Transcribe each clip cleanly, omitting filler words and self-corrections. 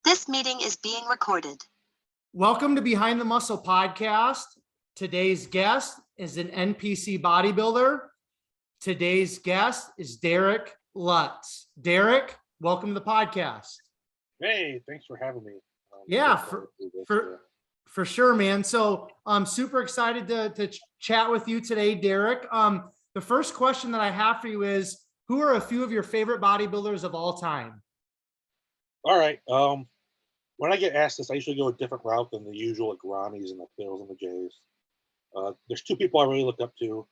This meeting is being recorded. Welcome to Behind the Muscle podcast. Today's guest is an NPC bodybuilder. Today's guest is Derek Lutz. Derek, welcome to the podcast. Hey, thanks for having me. Yeah, for sure, man. So I'm super excited to chat with you today, Derek. The first question that I have for you is, who are a few of your favorite bodybuilders of all time? All right. When I get asked this, I usually go a different route than the usual, like Ronnie's and the Phils and the Jays. There's two people I really look up to.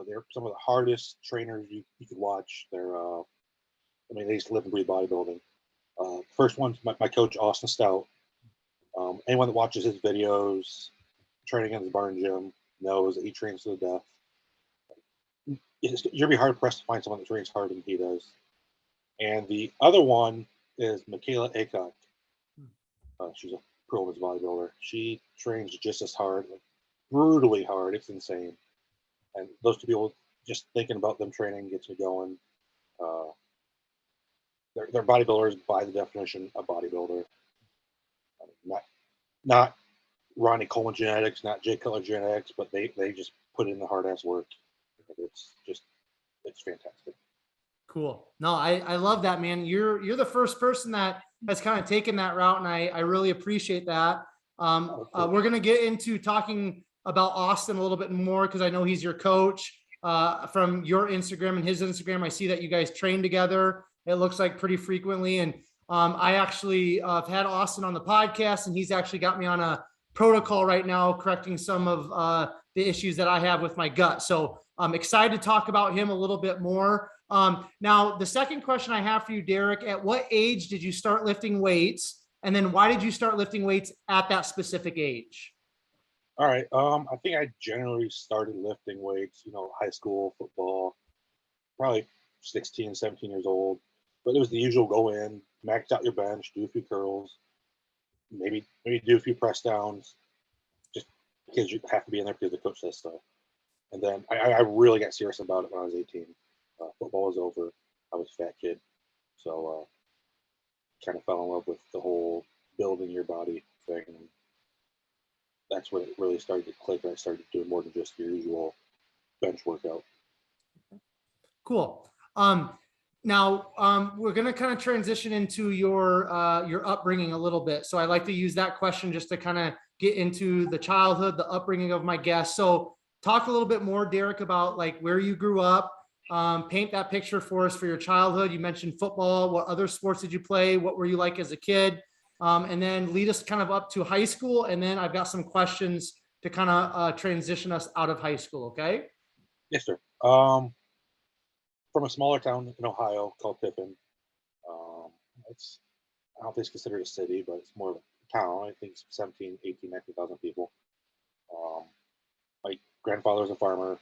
They're some of the hardest trainers you could watch. They used to live and breathe bodybuilding. First one's my coach, Austin Stout. Anyone that watches his videos, training in the barn gym, knows that he trains to the death. You'll be hard pressed to find someone that trains harder than he does. And the other one is Michaela Aycock. She's a pro women's bodybuilder. She trains just as hard, like brutally hard. It's insane. And those two people, just thinking about them training gets me going. They're bodybuilders by the definition of bodybuilder. Not Ronnie Coleman genetics, not Jay Cutler genetics, but they just put in the hard ass work. It's fantastic. Cool. No, I love that, man. You're the first person that has kind of taken that route, and I really appreciate that. We're going to get into talking about Austin a little bit more because I know he's your coach. From your Instagram and his Instagram, I see that you guys train together. It looks like pretty frequently. And I actually have had Austin on the podcast, and he's actually got me on a protocol right now, correcting some of the issues that I have with my gut. So I'm excited to talk about him a little bit more. Now, the second question I have for you, Derek, at what age did you start lifting weights? And then why did you start lifting weights at that specific age? All right. I think I generally started lifting weights, high school, football, probably 16, 17 years old. But it was the usual: go in, max out your bench, do a few curls, maybe do a few press downs, just because you have to be in there because the coach says so. And then I really got serious about it when I was 18. Football was over. I was a fat kid. So kind of fell in love with the whole building your body thing. And that's when it really started to click. I started doing more than just your usual bench workout. Cool. Now, we're going to kind of transition into your upbringing a little bit. So I like to use that question just to kind of get into the childhood, the upbringing of my guests. So talk a little bit more, Derek, about like where you grew up. Paint that picture for us for your childhood. You mentioned football. What other sports did you play? What were you like as a kid? And then lead us kind of up to high school. And then I've got some questions to kind of transition us out of high school. Okay. Yes, sir. From a smaller town in Ohio called Pippin. I don't think it's considered a city, but it's more of a town. I think it's 17, 18, 19,000 people. My grandfather's a farmer,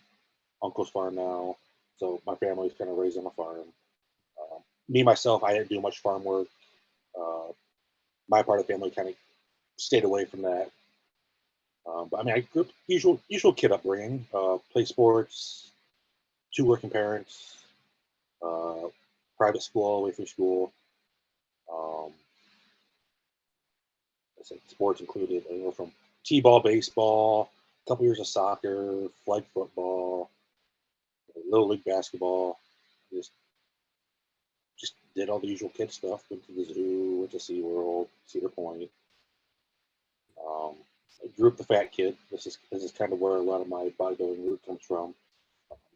uncle's farm now. So my family's kind of raised on a farm. Myself, I didn't do much farm work. My part of the family kind of stayed away from that. But I grew up usual kid upbringing. Play sports, 2 working parents, private school all the way through school. Sports included from t-ball, baseball, a couple years of soccer, flag football, little league basketball. Just did all the usual kid stuff. Went to the zoo, went to SeaWorld, Cedar Point. I grew up the fat kid. This is kind of where a lot of my bodybuilding root comes from.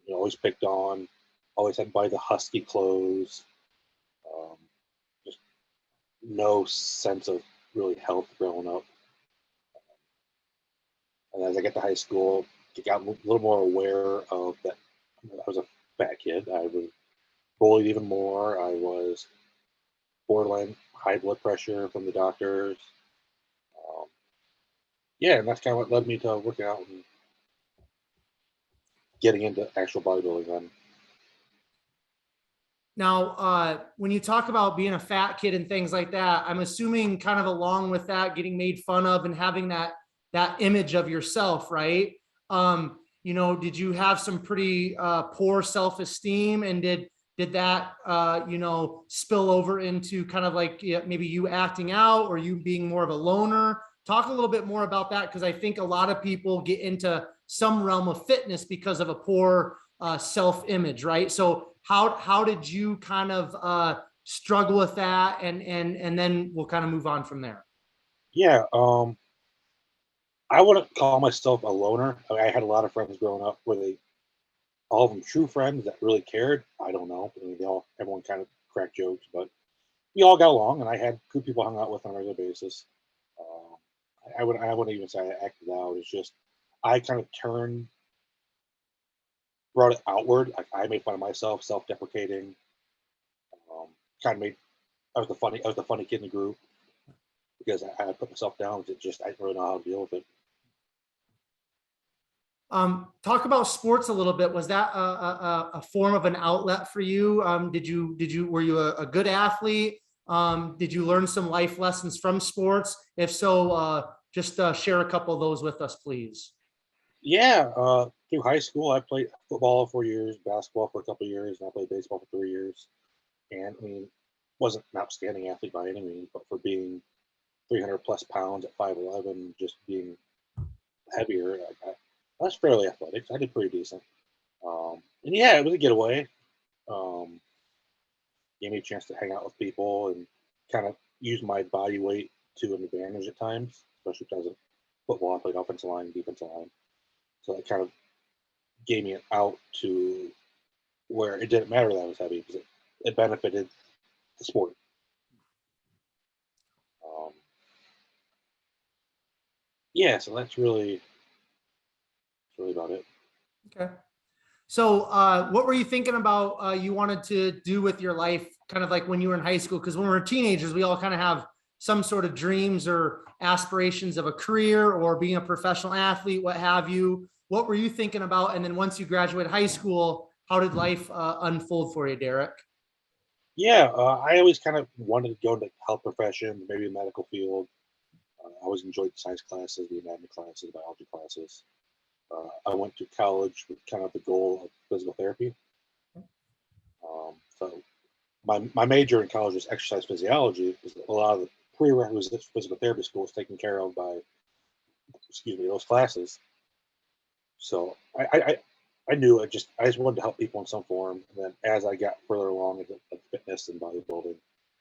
Always picked on, always had to buy the husky clothes. Just no sense of really health growing up. And as I got to high school, I got a little more aware of that. I was a fat kid. I was bullied even more. I was borderline high blood pressure from the doctors. And that's kind of what led me to working out and getting into actual bodybuilding then. Now, when you talk about being a fat kid and things like that, I'm assuming kind of along with that, getting made fun of and having that image of yourself, right? Did you have some pretty poor self-esteem, and did did that, spill over into kind of like maybe you acting out or you being more of a loner? Talk a little bit more about that, because I think a lot of people get into some realm of fitness because of a poor self-image, right? So how did you kind of struggle with that, and then we'll kind of move on from there. Yeah, I wouldn't call myself a loner. I had a lot of friends growing up where all of them true friends that really cared. I don't know. I mean, everyone kind of cracked jokes, but we all got along, and I had good people I hung out with on a regular basis. Um, I wouldn't even say I acted out. It's just I kind of brought it outward. Like I made fun of myself, self-deprecating. Kind of made I was the funny kid in the group because I put myself down. I didn't really know how to deal with it. Talk about sports a little bit. Was that a form of an outlet for you? Were you a good athlete? Did you learn some life lessons from sports? If so, just share a couple of those with us, please. Yeah, through high school, I played football for years, basketball for a couple of years, and I played baseball for 3 years. And I mean, wasn't an outstanding athlete by any means, but for being 300 plus pounds at 5'11", just being heavier, I was fairly athletic. So I did pretty decent. And yeah, it was a getaway. Um, Gave me a chance to hang out with people and kind of use my body weight to an advantage at times, especially because of football. I played offensive line, defensive line. So it kind of gave me an out to where it didn't matter that I was heavy because it benefited the sport. Um, yeah, so that's really about it. Okay. So what were you thinking about you wanted to do with your life, kind of like when you were in high school? Because when we're teenagers, we all kind of have some sort of dreams or aspirations of a career or being a professional athlete, what have you. What were you thinking about? And then once you graduated high school, how did life unfold for you, Derek? Yeah, I always kind of wanted to go into health profession, maybe the medical field. I always enjoyed the science classes, the anatomy classes, biology classes. I went to college with kind of the goal of physical therapy. So my major in college was exercise physiology, because a lot of the prerequisites for physical therapy school was taken care of by, those classes. So I knew I just wanted to help people in some form. And then as I got further along in like fitness and bodybuilding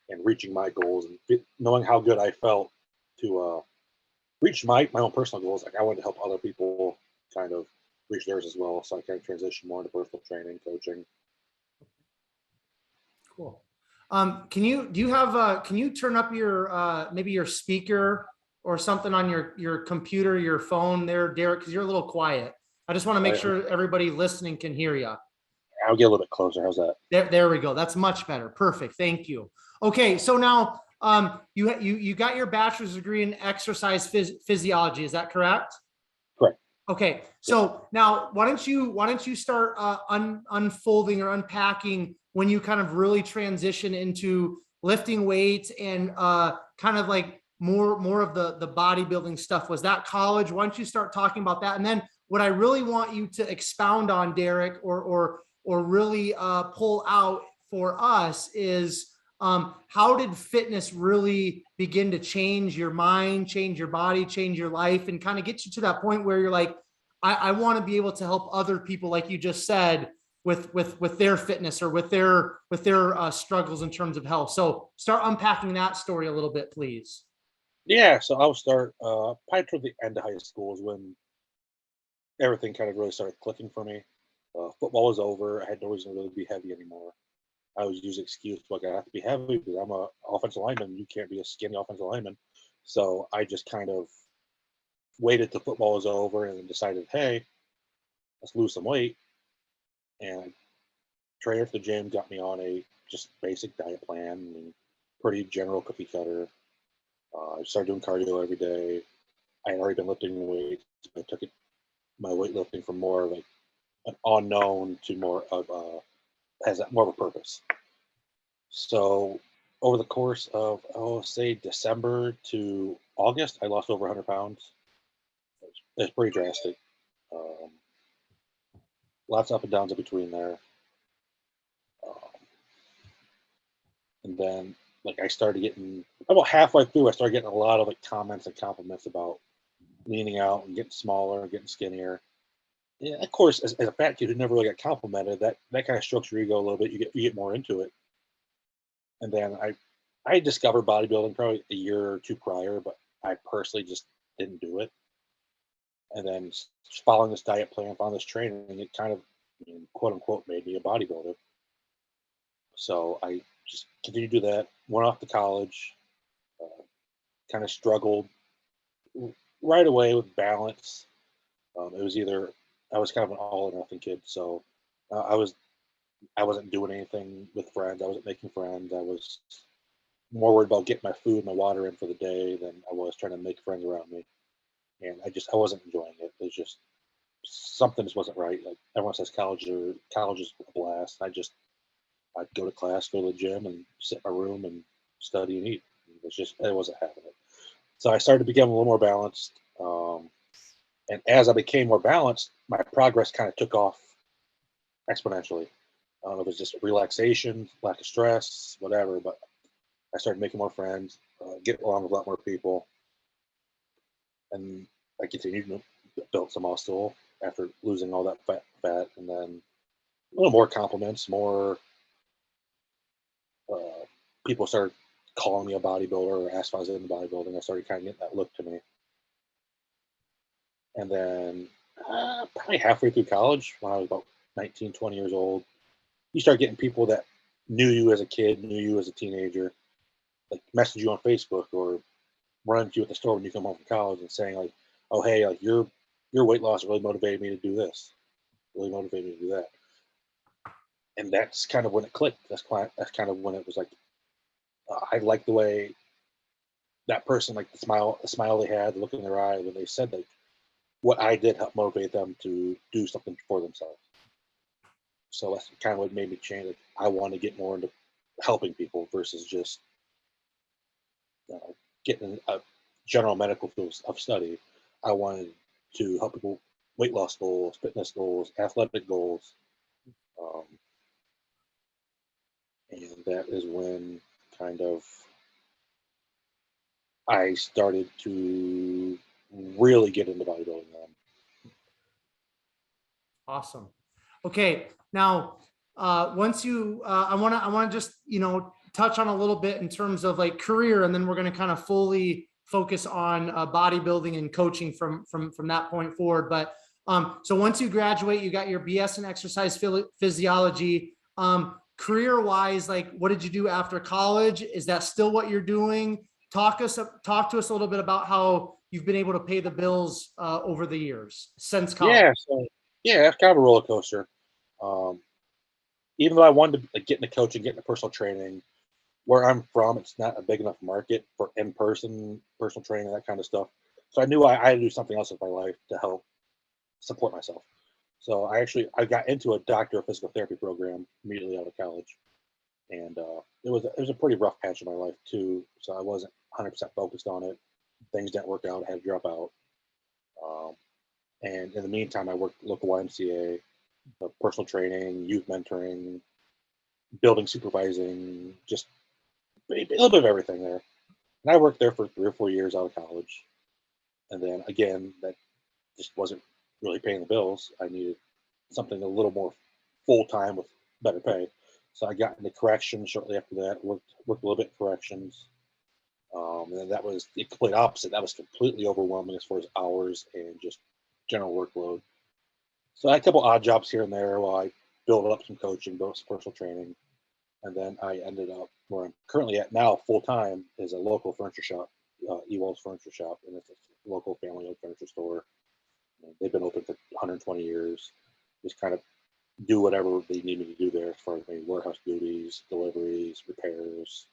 and reaching my goals and knowing how good I felt to reach my own personal goals, like I wanted to help other people kind of reach theirs as well. So I kind of transitioned more into personal training, coaching. Cool. Can you turn up your maybe your speaker or something on your computer, your phone there, Derek, because you're a little quiet. I just want to make sure everybody listening can hear you. I'll get a little bit closer. How's that? There we go. That's much better. Perfect. Thank you. Okay, so now you got your bachelor's degree in exercise physiology. Is that correct? Correct. Okay, so now why don't you start unfolding or unpacking when you kind of really transition into lifting weights and kind of like more of the bodybuilding stuff? Was that college? Why don't you start talking about that? And then what I really want you to expound on, Derek, or really pull out for us is how did fitness really begin to change your mind, change your body, change your life, and kind of get you to that point where you're like, I want to be able to help other people, like you just said, with their fitness or with their struggles in terms of health. So start unpacking that story a little bit, please. Yeah, so I'll start probably toward the end of high school is when everything kind of really started clicking for me. Football was over. I had no reason to really be heavy anymore. I was using excuse like I have to be heavy because I'm a offensive lineman. You can't be a skinny offensive lineman. So I just kind of waited till football was over and then decided, hey, let's lose some weight. And trainer at the gym got me on a just basic diet plan, and pretty general cookie cutter. I started doing cardio every day. I had already been lifting weights. I took my weightlifting from more like an unknown to more of has more of a purpose. So over the course of say December to August, I lost over 100 pounds. It's pretty drastic. Um, Lots of up and downs in between there. And then like I started getting about halfway through, I started getting a lot of like comments and compliments about leaning out and getting smaller and getting skinnier. Yeah, of course, as a fat kid who never really got complimented, that kind of strokes your ego a little bit. You get more into it. And then I discovered bodybuilding probably a year or two prior, but I personally just didn't do it. And then following this diet plan, following this training, it kind of, quote unquote, made me a bodybuilder. So I just continued to do that. Went off to college, kind of struggled right away with balance. It was either I was kind of an all or nothing kid, so I wasn't doing anything with friends. I wasn't making friends. I was more worried about getting my food, my water in for the day than I was trying to make friends around me. And I wasn't enjoying it. It was just something just wasn't right. Like everyone says, college is a blast. I'd go to class, go to the gym, and sit in my room and study and eat. It wasn't having it. So I started to become a little more balanced. And as I became more balanced, my progress kind of took off exponentially. It was just relaxation, lack of stress, whatever. But I started making more friends, getting along with a lot more people, and I continued to build some muscle after losing all that fat, and then a little more compliments, more people started calling me a bodybuilder or asked if I was in bodybuilding. I started kind of getting that look to me. And then probably halfway through college, when I was about 19, 20 years old, you start getting people that knew you as a kid, knew you as a teenager, like message you on Facebook or run into you at the store when you come home from college and saying like, "Oh, hey, like your weight loss really motivated me to do this, really motivated me to do that." And that's kind of when it clicked. That's kind of when it was like, I like the way that person, like the smile they had, the look in their eye when they said like what I did helped motivate them to do something for themselves. So that's kind of what made me change. Like, I want to get more into helping people versus just getting a general medical field of study. I wanted to help people weight loss goals, fitness goals, athletic goals, um, and that is when kind of I started to really get into bodybuilding. Awesome. Okay. Now, once you, I want to just, touch on a little bit in terms of like career, and then we're going to kind of fully focus on bodybuilding and coaching from that point forward. But so once you graduate, you got your BS in exercise physiology. Career wise, like what did you do after college? Is that still what you're doing? Talk to us a little bit about how you've been able to pay the bills over the years since college. Yeah, so yeah, it's kind of a roller coaster. Um, Even though I wanted to like, get into coaching, get into personal training, where I'm from, it's not a big enough market for in-person personal training, that kind of stuff. So I knew I had to do something else with my life to help support myself. So I got into a doctor of physical therapy program immediately out of college, and it was a pretty rough patch of my life too. So I wasn't 100% focused on it. Things didn't work out. I had to drop out. Um, and in the meantime, I worked local YMCA, personal training, youth mentoring, building supervising, just a little bit of everything there. And I worked there for 3 or 4 years out of college. And then again, that just wasn't really paying the bills. I needed something a little more full time with better pay. So I got into corrections shortly after that. Worked a little bit in corrections, and then that was the complete opposite. That was completely overwhelming as far as hours and just general workload. So I had a couple odd jobs here and there while I built up some coaching, built some personal training, and then I ended up where I'm currently at now, full time, is a local furniture shop, Ewald's Furniture Shop, and it's a local family-owned furniture store. And they've been open for 120 years. Just kind of do whatever they need me to do there as far as maybe warehouse duties, deliveries, repairs.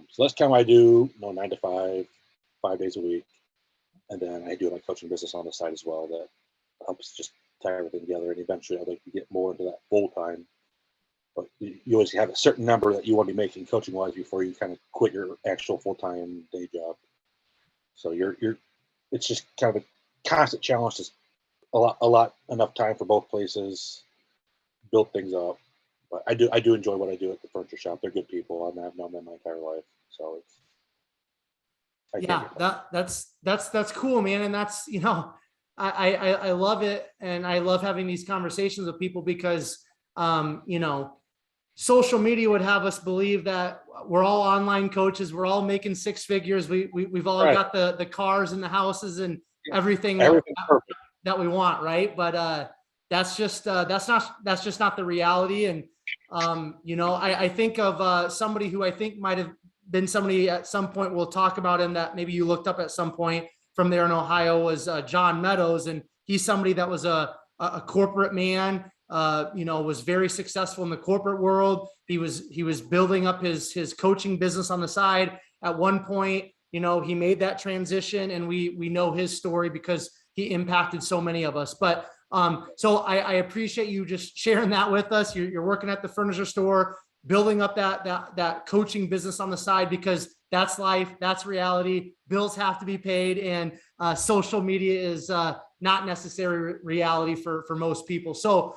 So that's kind of what I do. 9 to 5, 5 days a week, and then I do my coaching business on the side as well. That helps just tie everything together. And eventually, I'd like to get more into that full time. But you always have a certain number that you want to be making coaching wise before you kind of quit your actual full time day job. So it's just kind of a constant challenge. Just enough time for both places, build things up. But I do enjoy what I do at the furniture shop. They're good people. I've known them my entire life, so it's I can't Yeah, complain. that's cool, man. And that's, I love it. And I love having these conversations with people because, social media would have us believe that we're all online coaches. We're all making six figures. We've all Right. got the cars and the houses and Yeah. everything Everything's perfect. that we want. Right. But, that's just not the reality. And, I think of, somebody who I think might've been somebody at some point we'll talk about him that maybe you looked up at some point from there in Ohio was, John Meadows. And he's somebody that was a corporate man, was very successful in the corporate world. He was building up his coaching business on the side. At one point, he made that transition, and we know his story because he impacted so many of us. But so I appreciate you just sharing that with us. You're working at the furniture store, building up that coaching business on the side, because that's life, that's reality. Bills have to be paid, and social media is not necessary reality for most people. So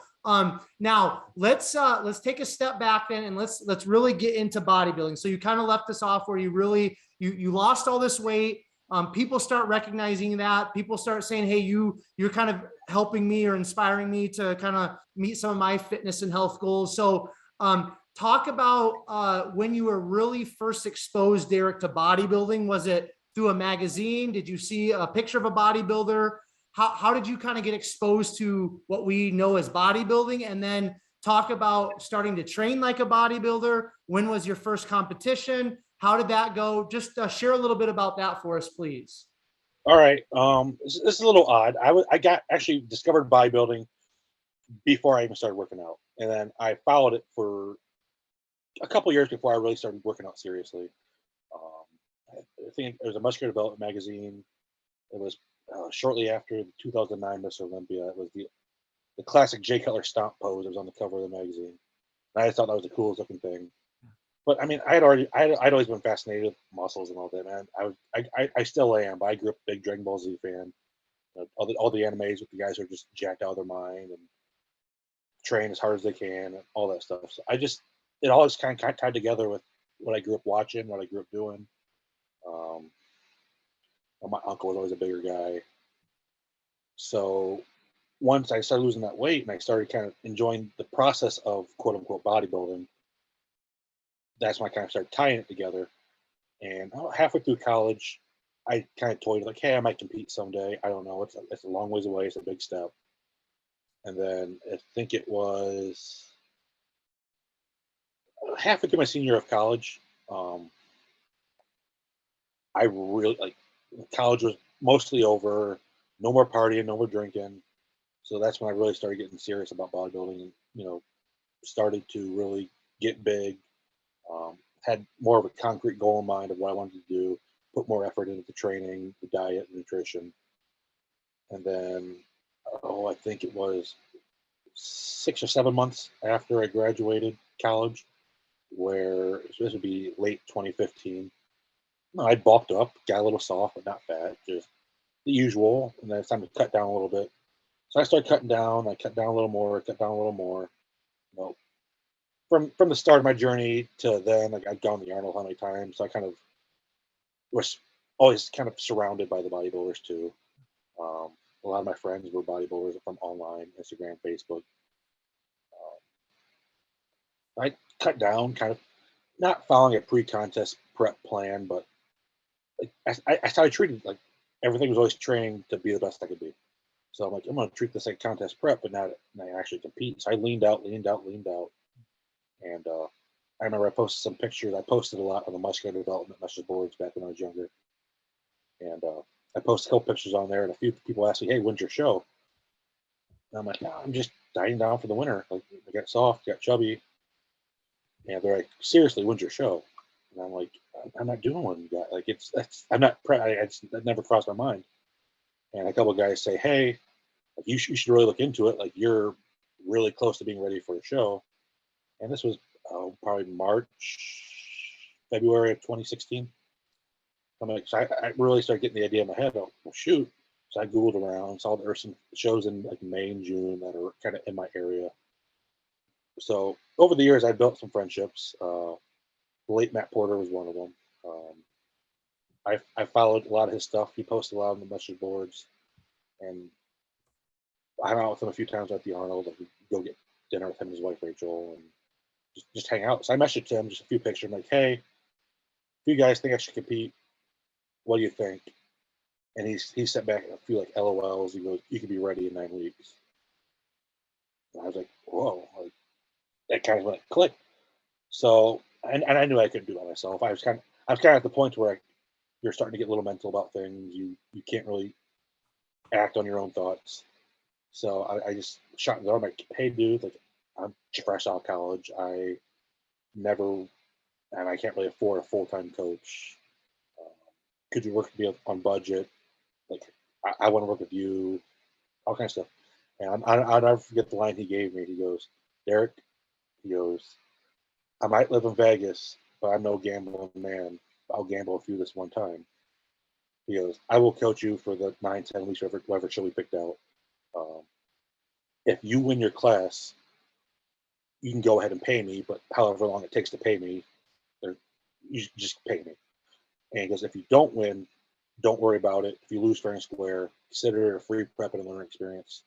now let's take a step back then, and let's really get into bodybuilding. So you kind of left us off where you really you lost all this weight. People start recognizing that. People start saying, hey, you're kind of helping me or inspiring me to kind of meet some of my fitness and health goals. So talk about when you were really first exposed, Derek, to bodybuilding. Was it through a magazine? Did you see a picture of a bodybuilder? How did you kind of get exposed to what we know as bodybuilding? And then talk about starting to train like a bodybuilder. When was your first competition? How did that go? Just share a little bit about that for us, please. All right. This is a little odd. I got actually discovered bodybuilding before I even started working out, and then I followed it for a couple years before I really started working out seriously. I think it was a Muscular Development magazine. It was shortly after the 2009 Mr. Olympia. It was the classic Jay Cutler stomp pose. It was on the cover of the magazine. And I just thought that was the coolest looking thing. But I mean, I'd always been fascinated with muscles and all that, man. I still am. But I grew up a big Dragon Ball Z fan. All the animes with the guys who are just jacked out of their mind and train as hard as they can and all that stuff. So it all is kind of tied together with what I grew up watching, what I grew up doing. My uncle was always a bigger guy. So once I started losing that weight and I started kind of enjoying the process of quote unquote bodybuilding, that's when I kind of started tying it together. And halfway through college, I kind of toyed like, hey, I might compete someday. I don't know. It's a long ways away. It's a big step. And then I think it was halfway through my senior year of college. I really college was mostly over. No more partying, no more drinking. So that's when I really started getting serious about bodybuilding and, started to really get big. Had more of a concrete goal in mind of what I wanted to do, put more effort into the training, the diet, nutrition. And then, I think it was 6 or 7 months after I graduated college, where this would be late 2015. No, I bulked up, got a little soft, but not fat, just the usual. And then it's time to cut down a little bit. So I started cutting down. I cut down a little more, cut down a little more. You know, from the start of my journey to then, like I'd gone to the Arnold how many times. So I kind of was always kind of surrounded by the bodybuilders too. A lot of my friends were bodybuilders from online, Instagram, Facebook. I cut down, kind of not following a pre-contest prep plan, but like I started treating like everything was always training to be the best I could be. So I'm like, I'm going to treat this like contest prep, but not actually compete. So I leaned out, and I remember I posted some pictures. I posted a lot on the muscular development message boards back when I was younger, and I posted a couple pictures on there, and a few people asked me, "Hey, when's your show?" And I'm like, "No, I'm just dieting down for the winter. Like, I got soft, got chubby." And they're like, "Seriously, when's your show?" And I'm like, "I'm not doing one yet. Like, I'm not. That never crossed my mind." And a couple of guys say, "Hey, like, you should really look into it. Like, you're really close to being ready for a show." And this was probably February of 2016. I'm like, so I really started getting the idea in my head. Oh, well, shoot. So I Googled around, saw there were some shows in like May and June that are kind of in my area. So over the years, I built some friendships. Late Matt Porter was one of them. I followed a lot of his stuff. He posted a lot on the message boards, and I hung out with him a few times at the Arnold. I would go get dinner with him and his wife Rachel, and just hang out. So I messaged him just a few pictures. I'm like, hey, if you guys think I should compete, what do you think? And he sent back a few like LOLs. He goes, you could be ready in 9 weeks. And I was like, whoa, like that kind of like clicked. So and I knew I couldn't do it by myself. I was kind of at the point where you're starting to get a little mental about things. You can't really act on your own thoughts. So I just shot in the arm like, hey dude, like I'm fresh out of college. I never and I can't really afford a full-time coach. Um, could you work with me on budget? Like I want to work with you, all kinds of stuff. And I'll never forget the line he gave me. He goes, Derek, he goes, I might live in Vegas, but I'm no gambling man. I'll gamble with you this one time. He goes, I will coach you for the 9, 10 weeks, whatever show we picked out. Um, if you win your class, you can go ahead and pay me, but however long it takes to pay me, you just pay me. And he goes, if you don't win, don't worry about it. If you lose fair and square, consider it a free prep and learning experience.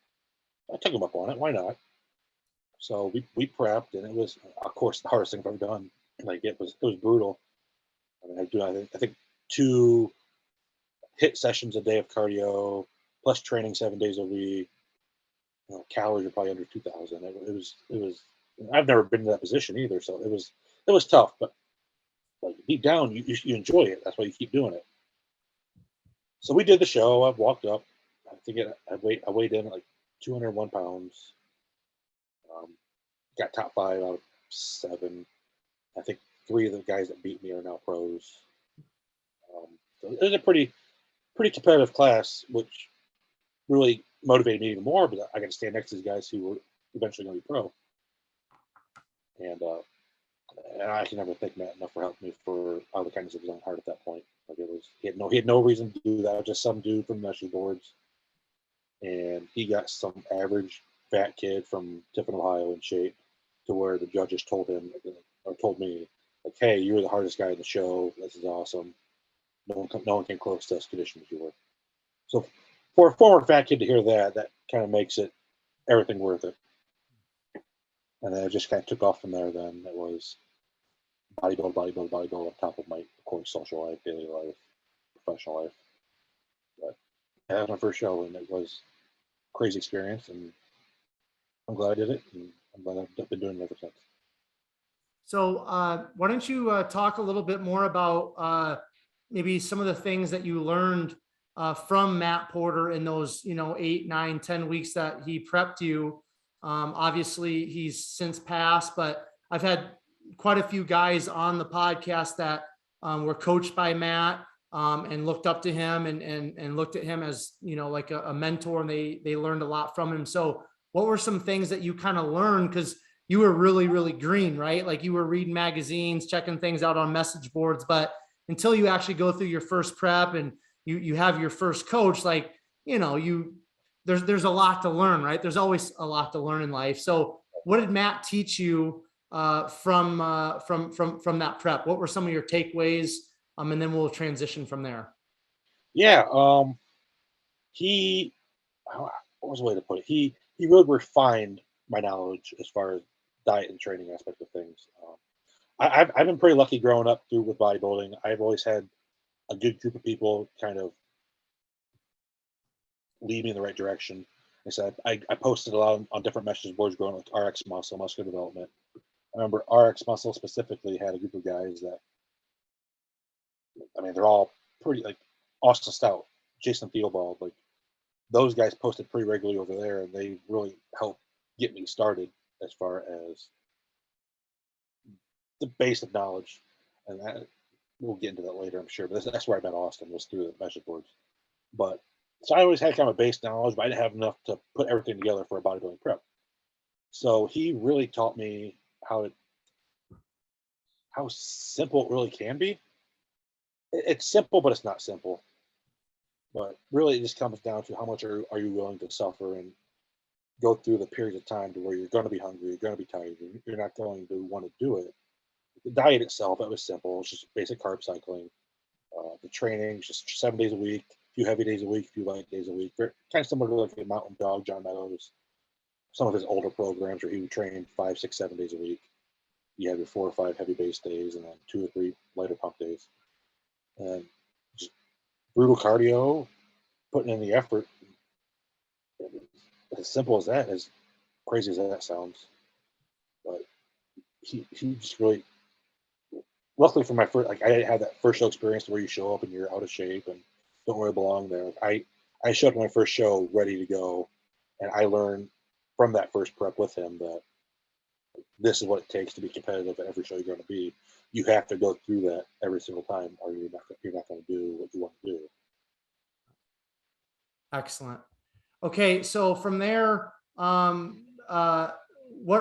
I took him up on it. Why not? So we prepped, and it was, of course, the hardest thing I've ever done. Like it was brutal. I mean, I think 2 hit sessions a day of cardio, plus training 7 days a week. Calories are probably under 2,000. It was. I've never been in that position either, so it was tough. But like deep down, you enjoy it. That's why you keep doing it. So we did the show. I walked up. I think I weighed in at like 201 pounds. Got top 5 out of 7. I think 3 of the guys that beat me are now pros. So it was a pretty competitive class, which really motivated me even more. But I got to stand next to these guys who were eventually going to be pro, and I can never thank Matt enough for helping me for all the kindness of his own heart at that point. Like he had no reason to do that. Just some dude from the message boards, and he got some average fat kid from Tiffin, Ohio, in shape to where the judges told him or told me, like, hey, you were the hardest guy in the show. This is awesome. No one came close to as conditioned as you were. So for a former fat kid to hear that kind of makes it everything worth it. And then it just kind of took off from there. Then it was bodybuild on top of my, of course, social life, daily life, professional life. But that was my first show, and it was a crazy experience, and I'm glad I did it, and I'm glad I've been doing it ever since. So why don't you talk a little bit more about maybe some of the things that you learned from Matt Porter in those, 8, 9, 10 weeks that he prepped you. Obviously he's since passed, but I've had quite a few guys on the podcast that were coached by Matt and looked up to him and looked at him as, like a mentor, and they learned a lot from him. So what were some things that you kind of learned? Because you were really, really green, right? Like you were reading magazines, checking things out on message boards, but until you actually go through your first prep and you have your first coach, like, there's a lot to learn, right? There's always a lot to learn in life. So what did Matt teach you from that prep? What were some of your takeaways? And then we'll transition from there. Yeah. He, what was the way to put it? He really refined my knowledge as far as diet and training aspect of things. I've been pretty lucky growing up through with bodybuilding. I've always had a good group of people kind of lead me in the right direction. I said I posted a lot on different message boards growing up with RX Muscle, muscular development. I remember RX Muscle specifically had a group of guys that, I mean, they're all pretty, like Austin Stout, Jason Theobald, like those guys posted pretty regularly over there, and they really helped get me started as far as the base of knowledge. And that, we'll get into that later, I'm sure. But that's where I met Austin, was through the message boards. But so I always had kind of a base knowledge, but I didn't have enough to put everything together for a bodybuilding prep. So he really taught me how simple it really can be. It's simple, but it's not simple. But really, it just comes down to how much are you willing to suffer. And go through the period of time to where you're going to be hungry, you're going to be tired, you're not going to want to do it. The diet itself, it was simple. It's just basic carb cycling. The training, just 7 days a week, a few heavy days a week, a few light days a week. Very, kind of similar to like a mountain dog, John Meadows. Some of his older programs where he would train 5, 6, 7 days a week. You have your 4 or 5 heavy base days and then 2 or 3 lighter pump days. And just brutal cardio, putting in the effort. As simple as that, as crazy as that sounds. But he just really, luckily for my first, like I had that first show experience where you show up and you're out of shape and don't really belong there. I showed up to my first show ready to go, and I learned from that first prep with him that this is what it takes to be competitive at every show you're going to be. You have to go through that every single time, or you're not going to do what you want to do. Excellent. Okay, so from there, what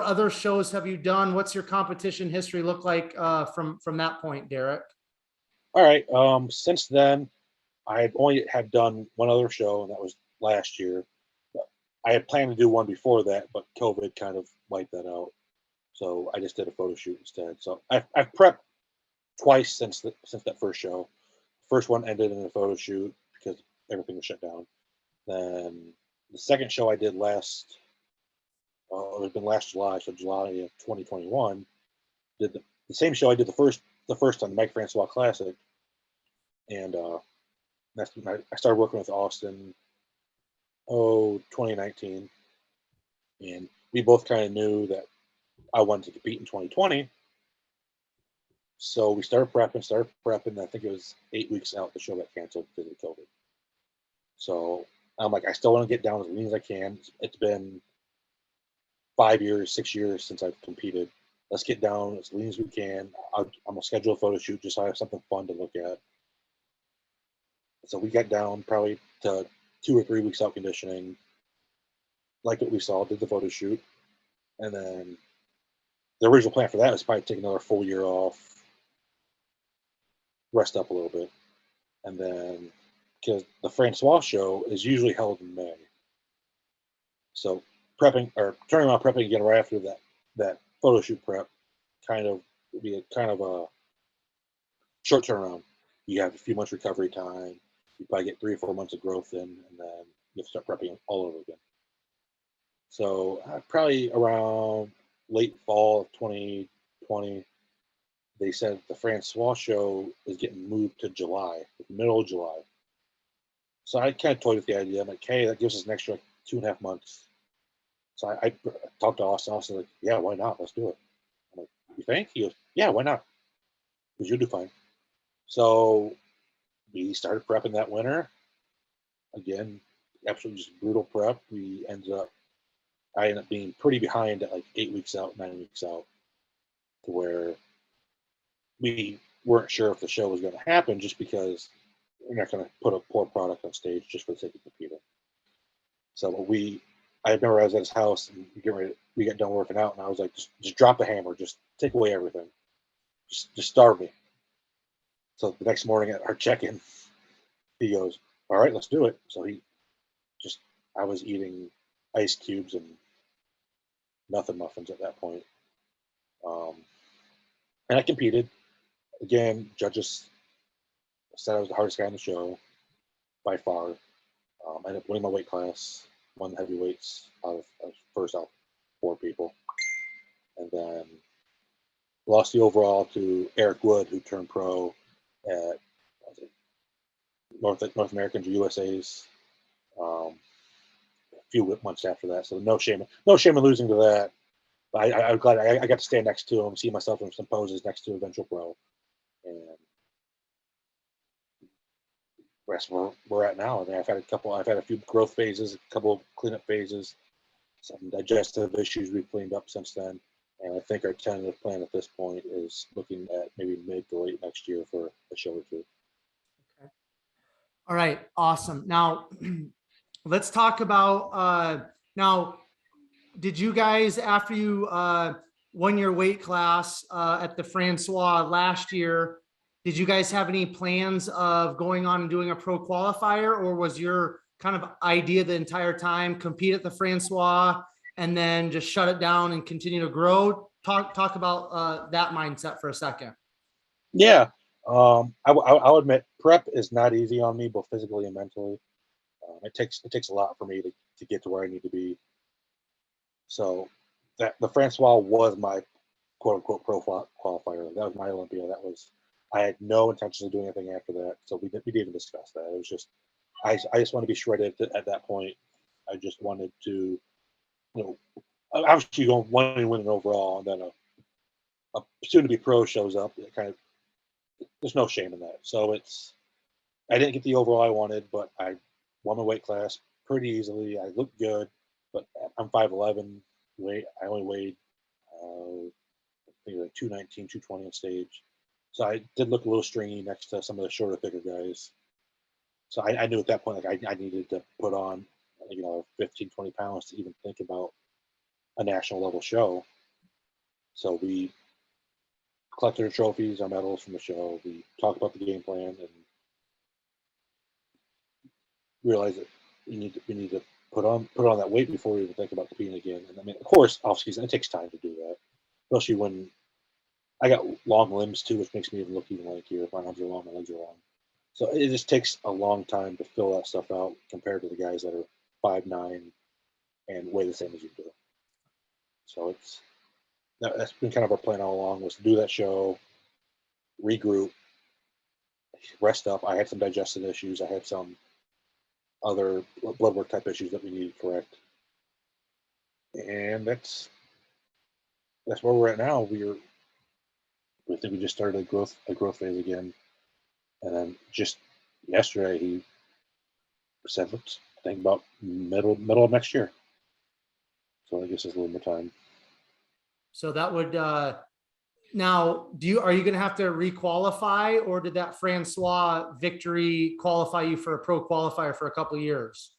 other shows have you done? What's your competition history look like from that point, Derek? All right. Since then, I only have done one other show, and that was last year. I had planned to do one before that, but COVID kind of wiped that out. So I just did a photo shoot instead. So I've prepped twice since that first show. First one ended in a photo shoot because everything was shut down. Then the second show I did it was been last July, so July of 2021. Did the same show I did the first on the Mike Francois Classic, and that's when I started working with Austin. 2019, and we both kind of knew that I wanted to compete in 2020. So we started prepping. I think it was 8 weeks out. The show got canceled because of COVID. So I'm like, I still want to get down as lean as I can. It's been 5 years, 6 years since I've competed. Let's get down as lean as we can. I'm gonna schedule a photo shoot just so I have something fun to look at. So we got down probably to 2 or 3 weeks out conditioning, like what we saw, did the photo shoot, and then the original plan for that was probably take another full year off, rest up a little bit, and then because the Francois show is usually held in May, so prepping or turning around prepping again right after that photo shoot prep kind of would be a short turnaround. You have a few months recovery time. You probably get 3 or 4 months of growth in, and then you have to start prepping all over again. So probably around late fall of 2020, they said the Francois show is getting moved to July, middle of July. So I kind of toyed with the idea. I'm like, hey, that gives us an extra 2.5 months. So I talked to Austin. Austin like, yeah, why not? Let's do it. I'm like, you think? He goes, yeah, why not? Because you'll do fine. So we started prepping that winter. Again, absolutely just brutal prep. I ended up being pretty behind at like 8 weeks out, 9 weeks out, to where we weren't sure if the show was going to happen just because we're not going to put a poor product on stage just for the sake of competing. So I remember I was at his house and we got done working out, and I was like, just drop the hammer, just take away everything, just starve me. So the next morning at our check-in, he goes, all right, let's do it. So I was eating ice cubes and nothing muffins at that point. And I competed. Again, judges said I was the hardest guy in the show by far. I ended up winning my weight class, won the heavyweights first out 4 people. And then lost the overall to Eric Wood, who turned pro at North Americans or USA's a few months after that. So no shame in losing to that. But I'm glad I got to stand next to him, see myself in some poses next to eventual pro, and that's where we're at now. I mean, I've had a few growth phases, a couple cleanup phases, some digestive issues we've cleaned up since then, and I think our tentative plan at this point is looking at maybe mid to late next year for a show or 2. Okay. All right, awesome. Now let's talk about now. Did you guys, after you won your weight class at the Francois last year, did you guys have any plans of going on and doing a pro qualifier, or was your kind of idea the entire time, compete at the Francois, and then just shut it down and continue to grow? Talk about that mindset for a second. Yeah. I'll admit prep is not easy on me, both physically and mentally. It takes a lot for me to get to where I need to be. So that the Francois was my quote unquote pro qualifier. That was my Olympia. I had no intention of doing anything after that. So we didn't even discuss that. It was just I just want to be shredded at that point. I just wanted to, obviously going one and winning overall, and then a soon-to-be pro shows up. It kind of, there's no shame in that. So I didn't get the overall I wanted, but I won my weight class pretty easily. I looked good, but I'm 5'11". I only weighed I think like 219, 220 on stage. So I did look a little stringy next to some of the shorter, thicker guys. So I knew at that point, like I needed to put on, 15, 20 pounds to even think about a national level show. So we collected our trophies, our medals from the show. We talked about the game plan and realized that we need to put on that weight before we even think about competing again. And I mean, of course, off season, it takes time to do that, especially when I got long limbs too, which makes me even look even lankier. My arms are long, my legs are long. So it just takes a long time to fill that stuff out compared to the guys that are 5'9" and weigh the same as you do. So that's been kind of our plan all along, was to do that show, regroup, rest up. I had some digestion issues. I had some other blood work type issues that we needed to correct. And that's where we're at now. We think we just started a growth phase again. And then just yesterday, he said, let's think about middle of next year. So I guess it's a little more time. So that would, now, are you going to have to requalify, or did that Francois victory qualify you for a pro qualifier for a couple of years?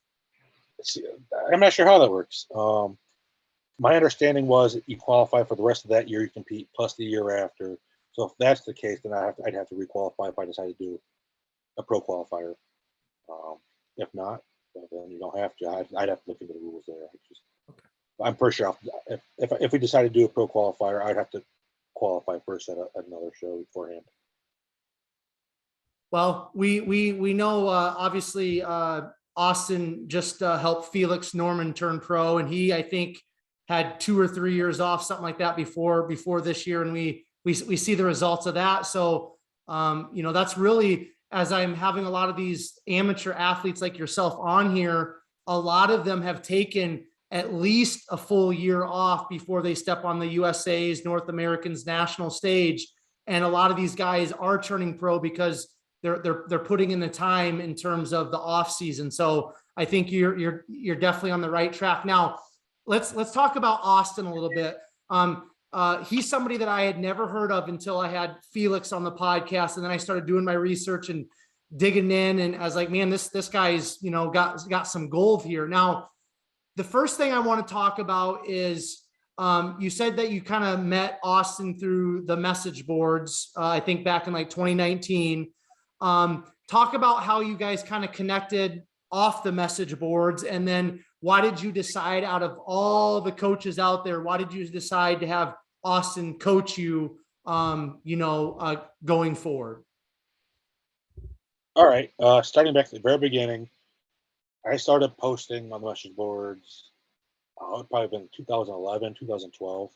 I'm not sure how that works. My understanding was that you qualify for the rest of that year, you compete, plus the year after. So if that's the case, then I'd have to requalify if I decide to do a pro qualifier. If not, then you don't have to. I'd have to look into the rules there. I'm pretty sure if we decide to do a pro qualifier, I'd have to qualify first at another show beforehand. Well, we know obviously Austin just helped Felix Norman turn pro, and he, I think, had 2 or 3 years off, something like that, before this year, and we see the results of that. So that's really, as I'm having a lot of these amateur athletes like yourself on here, a lot of them have taken at least a full year off before they step on the USA's, North Americans national stage. And a lot of these guys are turning pro because they're putting in the time in terms of the off season. So I think you're definitely on the right track. Now, let's talk about Austin a little bit. He's somebody that I had never heard of until I had Felix on the podcast, and then I started doing my research and digging in, and I was like, man, this guy's got some gold here. Now, the first thing I want to talk about is you said that you kind of met Austin through the message boards, I think back in like 2019. Talk about how you guys kind of connected off the message boards, and then why did you decide, out of all the coaches out there, why did you decide to have Austin coach you, going forward? All right. Starting back at the very beginning, I started posting on the message boards. It probably been 2011, 2012.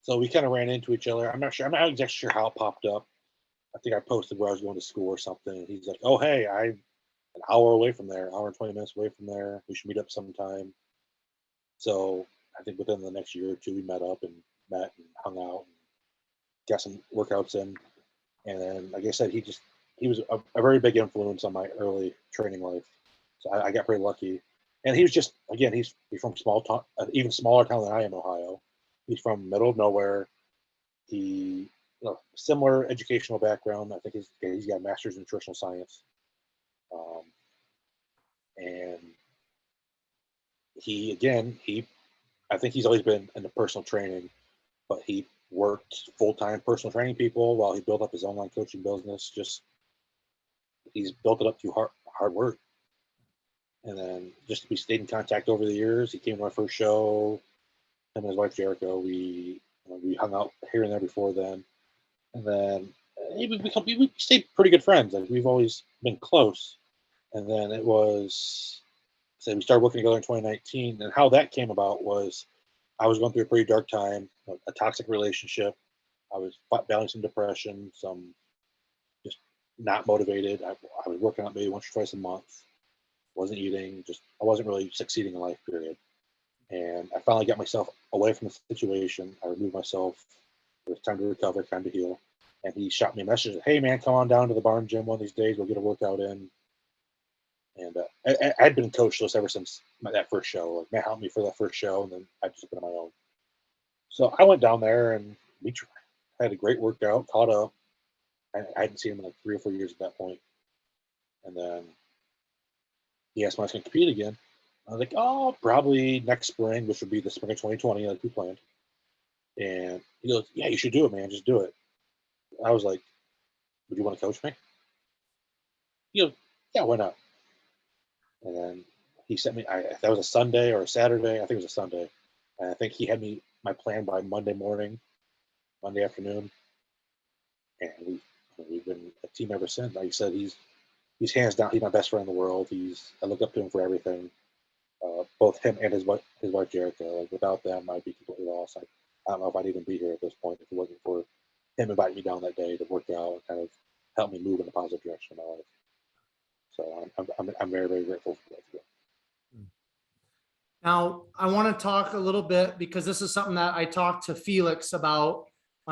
So we kind of ran into each other. I'm not exactly sure how it popped up. I think I posted where I was going to school or something. And he's like, "Oh, hey, I'm an hour away from there, hour and 20 minutes away from there. We should meet up sometime." So I think within the next year or two, we met and hung out and got some workouts in. And then, like I said, he was a very big influence on my early training life. So I got pretty lucky. And he was just, again, he's from small town, even smaller town than I am, Ohio. He's from middle of nowhere. He, similar educational background. I think he's got a master's in nutritional science. And I think he's always been into personal training, but he worked full-time personal training people while he built up his online coaching business. He's built it up through hard work. And then just we stayed in contact over the years. He came to my first show. Him and his wife Jericho. We hung out here and there before then, and then we stayed pretty good friends. Like we've always been close. And then it was, say, we started working together in 2019. And how that came about was I was going through a pretty dark time, a toxic relationship. I was battling some depression, some just not motivated. I was working out maybe once or twice a month, wasn't eating, just I wasn't really succeeding in life, period. And I finally got myself away from the situation. I removed myself. It was time to recover, time to heal. And he shot me a message, hey man, come on down to the barn gym one of these days. We'll get a workout in. And I'd been coachless ever since that first show. Like Matt helped me for that first show, and then I just been on my own. So I went down there and we had a great workout, caught up. I hadn't seen him in like 3 or 4 years at that point. And then he asked me if I was going to compete again. I was like, oh, probably next spring, which would be the spring of 2020, like we planned. And he goes, yeah, you should do it, man. Just do it. I was like, would you want to coach me? He goes, yeah, why not? And then he sent me, that was a Sunday or a Saturday. I think it was a Sunday. And I think he had me my plan by Monday morning, Monday afternoon. And we've been a team ever since. Like I said, he's hands down, he's my best friend in the world. I look up to him for everything. Both him and his wife Jericho. Like without them, I'd be completely lost. I don't know if I'd even be here at this point if it wasn't for him inviting me down that day to work out and kind of help me move in a positive direction in my life. So I'm very, very grateful for that. Now, I want to talk a little bit because this is something that I talked to Felix about,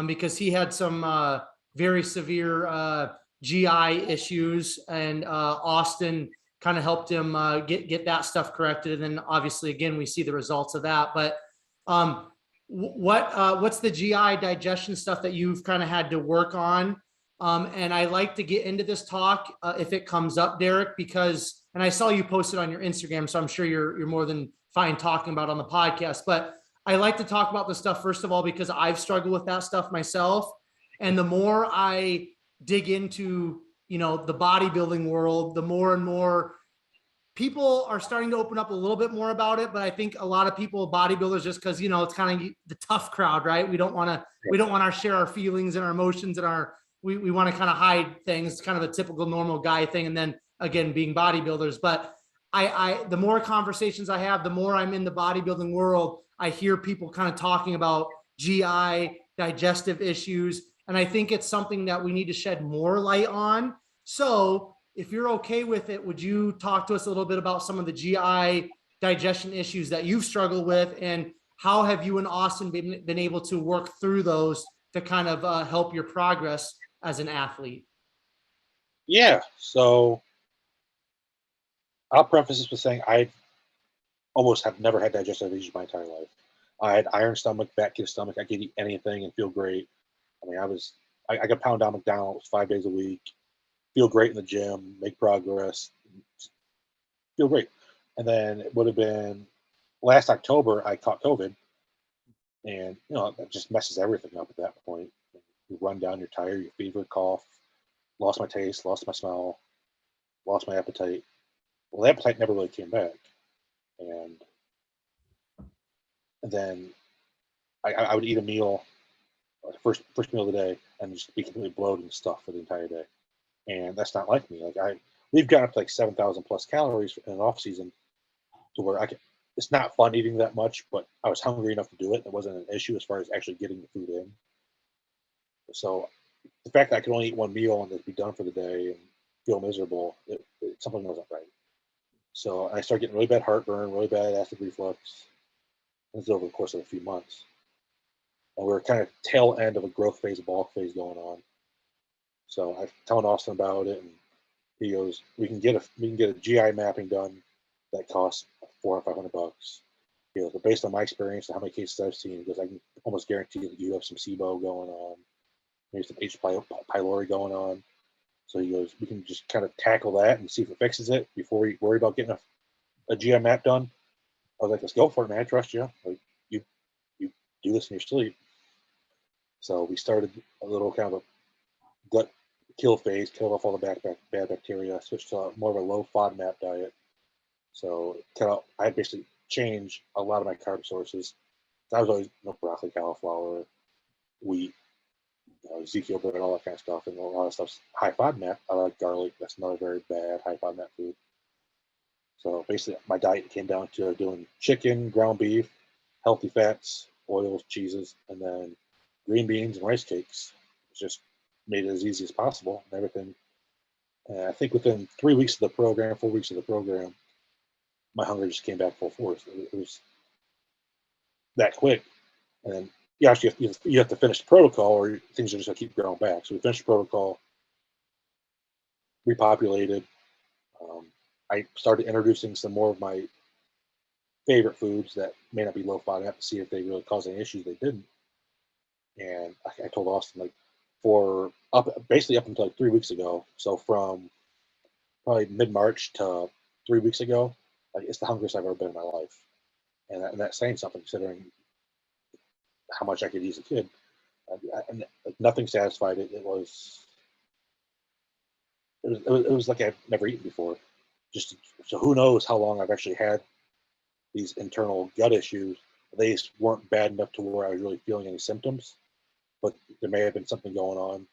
because he had some very severe GI issues, and Austin kind of helped him get that stuff corrected. And then obviously, again, we see the results of that. But what's the GI digestion stuff that you've kind of had to work on? And I like to get into this talk if it comes up, Derek, because, and I saw you posted on your Instagram, so I'm sure you're more than fine talking about on the podcast, but I like to talk about this stuff, first of all, because I've struggled with that stuff myself. And the more I dig into, the bodybuilding world, the more and more people are starting to open up a little bit more about it. But I think a lot of people, bodybuilders, just because, it's kind of the tough crowd, right? We don't want to share our feelings and our emotions and we want to kind of hide things, kind of a typical normal guy thing. And then again, being bodybuilders, but the more conversations I have, the more I'm in the bodybuilding world, I hear people kind of talking about GI, digestive issues. And I think it's something that we need to shed more light on. So if you're okay with it, would you talk to us a little bit about some of the GI digestion issues that you've struggled with, and how have you and Austin been able to work through those to kind of help your progress as an athlete? Yeah. So I'll preface this with saying I almost have never had digestive issues my entire life. I had iron stomach, fat kid stomach. I could eat anything and feel great. I mean, I could pound down McDonald's 5 days a week, feel great in the gym, make progress, feel great. And then it would have been last October, I caught COVID, and that just messes everything up at that point. You run down, you're tired, you fever, cough, lost my taste, lost my smell, lost my appetite. Well, the appetite never really came back. And then I would eat a meal, first meal of the day, and just be completely bloated and stuffed for the entire day. And that's not like me. We've gotten up to like 7,000 plus calories in an off season, to where it's not fun eating that much, but I was hungry enough to do it. It wasn't an issue as far as actually getting the food in. So the fact that I could only eat one meal and just be done for the day and feel miserable, something wasn't right. So I started getting really bad heartburn, really bad acid reflux. This is over the course of a few months. And we were kind of tail end of a growth phase, a bulk phase going on. So I telling Austin about it, and he goes, "We can get a GI mapping done that costs $400 or $500." He goes, "But based on my experience and how many cases I've seen, he goes, I can almost guarantee that you have some SIBO going on, maybe some H. pylori going on." So he goes, "We can just kind of tackle that and see if it fixes it before we worry about getting a GI map done." I was like, "Let's go for it, man. I trust you. Like you do this in your sleep." So we started a little kind of a gut kill phase, killed off all the bad bacteria, switched to more of a low FODMAP diet. So I basically changed a lot of my carb sources. I was always broccoli, cauliflower, wheat, Ezekiel bread, all that kind of stuff, and a lot of stuff's high FODMAP. I like garlic. That's another very bad high FODMAP food. So basically, my diet came down to doing chicken, ground beef, healthy fats, oils, cheeses, and then green beans and rice cakes. Just made it as easy as possible and everything. And I think within 3 weeks of the program, 4 weeks of the program, my hunger just came back full force. It was that quick. And then you have to finish the protocol, or things are just going to keep growing back. So we finished the protocol, repopulated. I started introducing some more of my favorite foods that may not be low FODMAP to see if they really cause any issues. They didn't. And I told Austin, like, basically up until like 3 weeks ago. So from probably mid-March to 3 weeks ago, like, it's the hungriest I've ever been in my life. And that's saying something, considering how much I could eat as a kid. And nothing satisfied it. It was like I've never eaten before. So who knows how long I've actually had these internal gut issues. They weren't bad enough to where I was really feeling any symptoms, but there may have been something going on.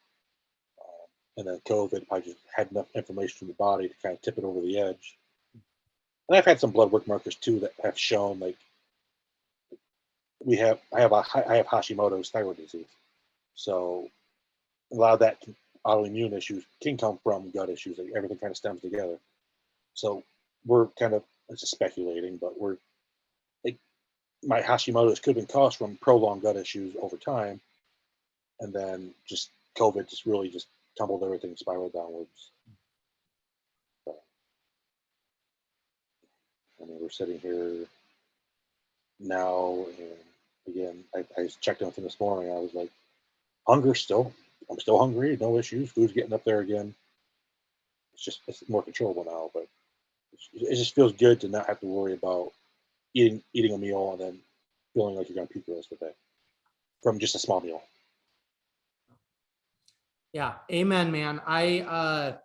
And then COVID, I just had enough inflammation in the body to kind of tip it over the edge. And I've had some blood work markers too that have shown, like, I have Hashimoto's thyroid disease. So a lot of that autoimmune issues can come from gut issues. Like, everything kind of stems together. So we're kind of, it's just speculating, but my Hashimoto's could have been caused from prolonged gut issues over time. And then just COVID just really just tumbled everything, spiraled downwards. So, I mean, we're sitting here now, and again, I checked in with him this morning. I was like, I'm still hungry, no issues. Food's getting up there again. It's more controllable now, but it just feels good to not have to worry about eating a meal and then feeling like you're going to puke the rest of the day from just a small meal. Yeah. Amen, man. I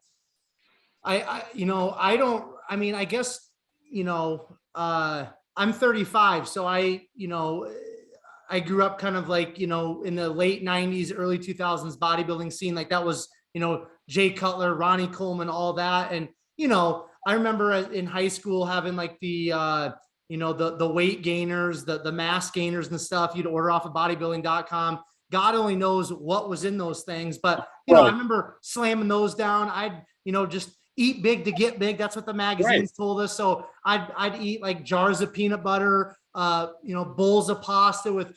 guess, I'm 35. So I grew up kind of like, in the late 90s, early 2000s bodybuilding scene. Like, that was, Jay Cutler, Ronnie Coleman, all that. And, I remember in high school having like the weight gainers, the mass gainers and stuff you'd order off of bodybuilding.com. God only knows what was in those things. But, Right. I remember slamming those down. I'd, just eat big to get big. That's what the magazines told us. So I'd eat like jars of peanut butter, bowls of pasta with,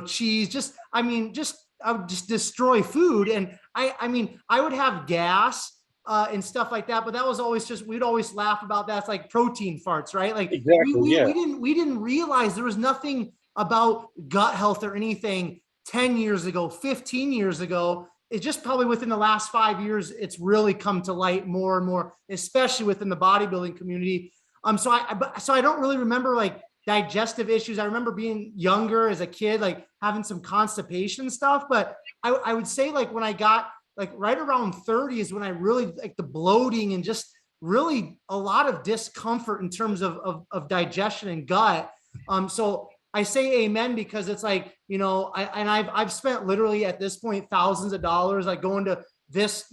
cheese. I would just destroy food. And I would have gas and stuff like that. But that was always we'd always laugh about that. It's like protein farts, right? Like, exactly, we didn't realize there was nothing about gut health or anything 10 years ago, 15 years ago. It's just probably within the last 5 years, it's really come to light more and more, especially within the bodybuilding community. So I don't really remember like digestive issues. I remember being younger as a kid, like having some constipation stuff, but I would say like when I got like right around 30 is when I really like the bloating and just really a lot of discomfort in terms of digestion and gut. So I say amen because it's like, I've spent literally at this point thousands of dollars, like going to this,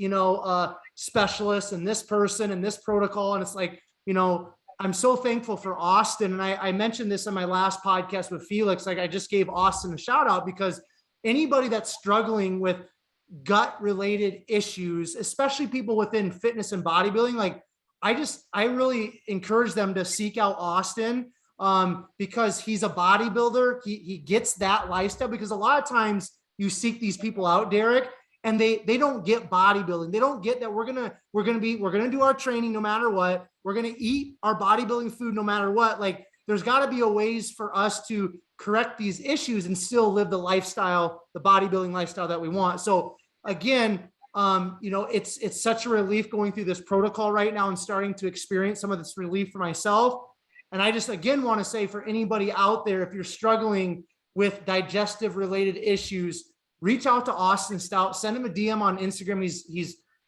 specialist and this person and this protocol. And it's like, I'm so thankful for Austin. And I mentioned this in my last podcast with Felix. Like, I just gave Austin a shout out because anybody that's struggling with gut related issues, especially people within fitness and bodybuilding, like I really encourage them to seek out Austin. Because he's a bodybuilder, he gets that lifestyle. Because a lot of times you seek these people out, Derek, and they don't get bodybuilding. They don't get that we're gonna do our training no matter what. We're gonna eat our bodybuilding food no matter what. Like, there's got to be a ways for us to correct these issues and still live the lifestyle, the bodybuilding lifestyle that we want. So again, it's such a relief going through this protocol right now and starting to experience some of this relief for myself. And I just, again, want to say for anybody out there, if you're struggling with digestive related issues, reach out to Austin Stout, send him a DM on Instagram.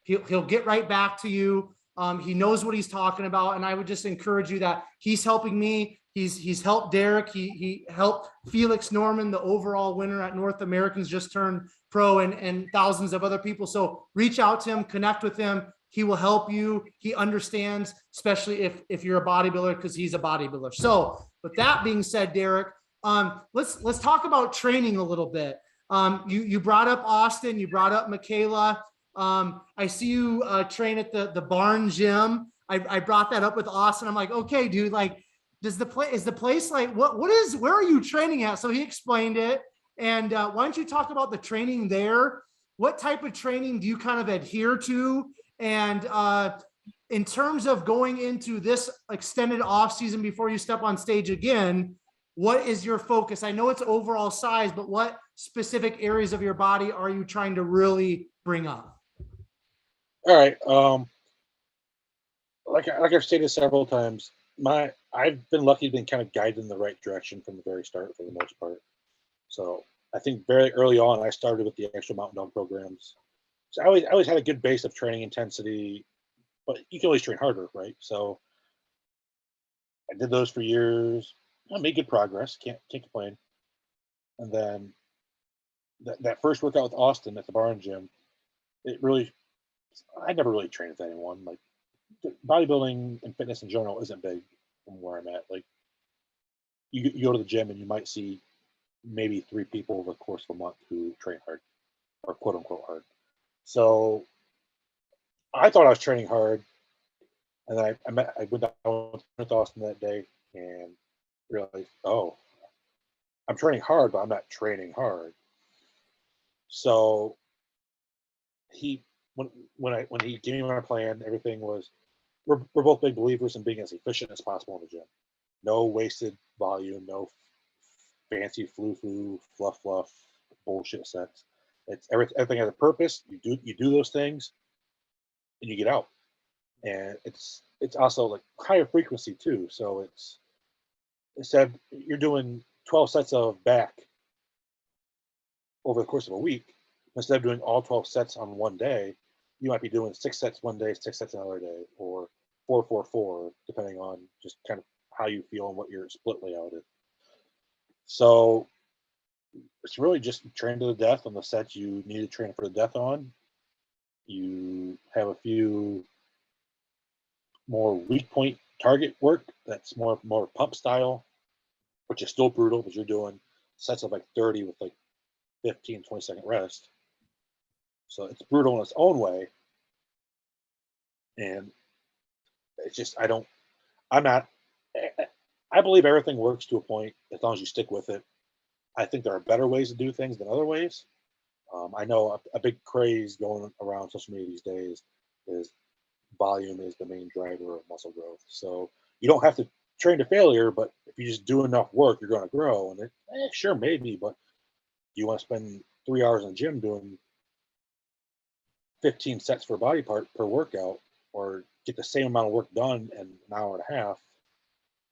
He'll get right back to you. He knows what he's talking about. And I would just encourage you that he's helping me. He's helped Derek. He helped Felix Norman, the overall winner at North Americans, just turned pro, and thousands of other people. So reach out to him, connect with him. He will help you. He understands, especially if you're a bodybuilder, because he's a bodybuilder. So with that being said, Derek, let's talk about training a little bit. You brought up Austin, you brought up Michaela. I see you train at the barn gym. I brought that up with Austin. I'm like, okay, dude, like, is the place like, where are you training at? So he explained it. And why don't you talk about the training there? What type of training do you kind of adhere to? And in terms of going into this extended off season before you step on stage again, what is your focus? I know it's overall size, but what specific areas of your body are you trying to really bring up? All right. Like I've stated several times, I've been lucky, been kind of guided in the right direction from the very start for the most part. So I think very early on, I started with the actual mountain dog programs. So I always had a good base of training intensity, but you can always train harder, right? So I did those for years. I made good progress. Can't complain. And then that first workout with Austin at the barn gym, I never really trained with anyone. Like, bodybuilding and fitness in general isn't big from where I'm at. Like, you go to the gym and you might see maybe 3 people over the course of a month who train hard, or quote unquote hard. So I thought I was training hard, and then I went down with Austin that day and realized, oh, I'm training hard, but I'm not training hard. So when he gave me my plan, everything was, we're both big believers in being as efficient as possible in the gym. No wasted volume, no fancy fluff bullshit sets. It's everything has a purpose. You do those things, and you get out. And it's also like higher frequency too. So it's, instead you're doing 12 sets of back over the course of a week, instead of doing all 12 sets on one day, you might be doing 6 sets one day, 6 sets another day, or 4-4-4, depending on just kind of how you feel and what your split layout is. So it's really just train to the death on the sets you need to train for the death on. You have a few more weak point target work that's more pump style, which is still brutal because you're doing sets of like 30 with like 15, 20-second rest. So it's brutal in its own way. And it's just, I believe everything works to a point as long as you stick with it. I think there are better ways to do things than other ways. I know a big craze going around social media these days is volume is the main driver of muscle growth. So you don't have to train to failure, but if you just do enough work, you're going to grow. And sure, maybe, but you want to spend 3 hours in the gym doing 15 sets for a body part per workout, or get the same amount of work done in an hour and a half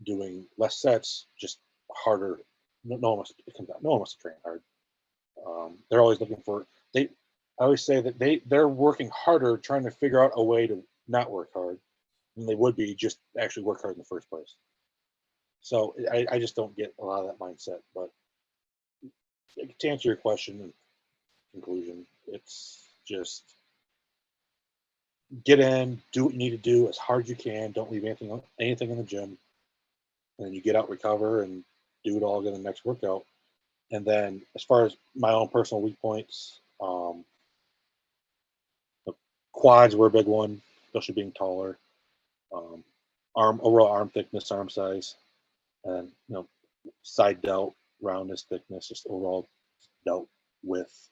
doing less sets, just harder. No one wants to train hard. They're always looking for, I always say that they're working harder trying to figure out a way to not work hard than they would be just actually work hard in the first place. So I just don't get a lot of that mindset. But to answer your question in conclusion, it's just get in, do what you need to do as hard as you can. Don't leave anything in the gym. And then you get out, recover, and do it all again in the next workout. And then as far as my own personal weak points, the quads were a big one, especially being taller. Overall arm thickness, arm size, and side delt, roundness, thickness, just overall delt width.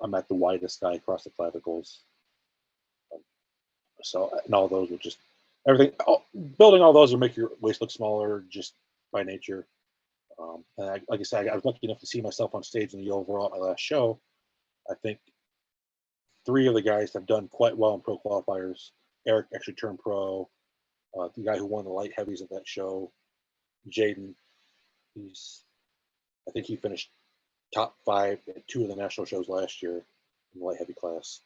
I'm at the widest guy across the clavicles. So, and all those would just everything. Building all those would make your waist look smaller just by nature. And like I said, I was lucky enough to see myself on stage in the overall at my last show. I think 3 of the guys have done quite well in pro qualifiers. Eric actually turned pro. The guy who won the light heavies at that show, Jaden, I think he finished top 5 at 2 of the national shows last year in the light heavy class.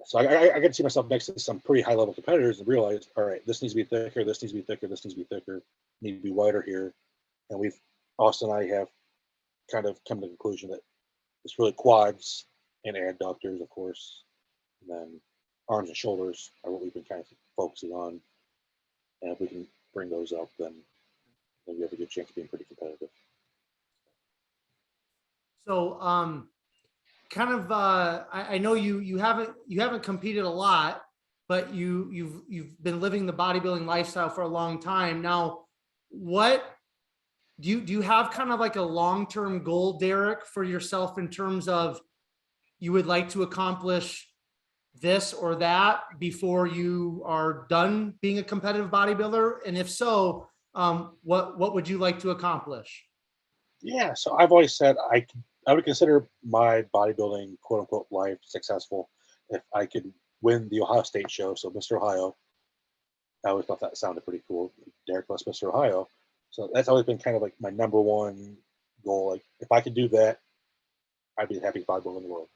So I get to see myself next to some pretty high level competitors and realize, all right, this needs to be thicker, this needs to be thicker, this needs to be thicker, need to be wider here. And Austin and I have kind of come to the conclusion that it's really quads and adductors, of course, and then arms and shoulders are what we've been kind of focusing on. And if we can bring those up, then we have a good chance of being pretty competitive. So, kind of, I know you haven't competed a lot, but you've been living the bodybuilding lifestyle for a long time now. What do you have kind of like a long-term goal, Derek, for yourself in terms of you would like to accomplish this or that before you are done being a competitive bodybuilder? And if so, what would you like to accomplish? Yeah, so I've always said I would consider my bodybuilding quote unquote life successful if I could win the Ohio State show. So Mr. Ohio, I always thought that sounded pretty cool. Derek plus Mr. Ohio. So that's always been kind of like my number one goal. Like if I could do that, I'd be the happiest bodybuilder in the world.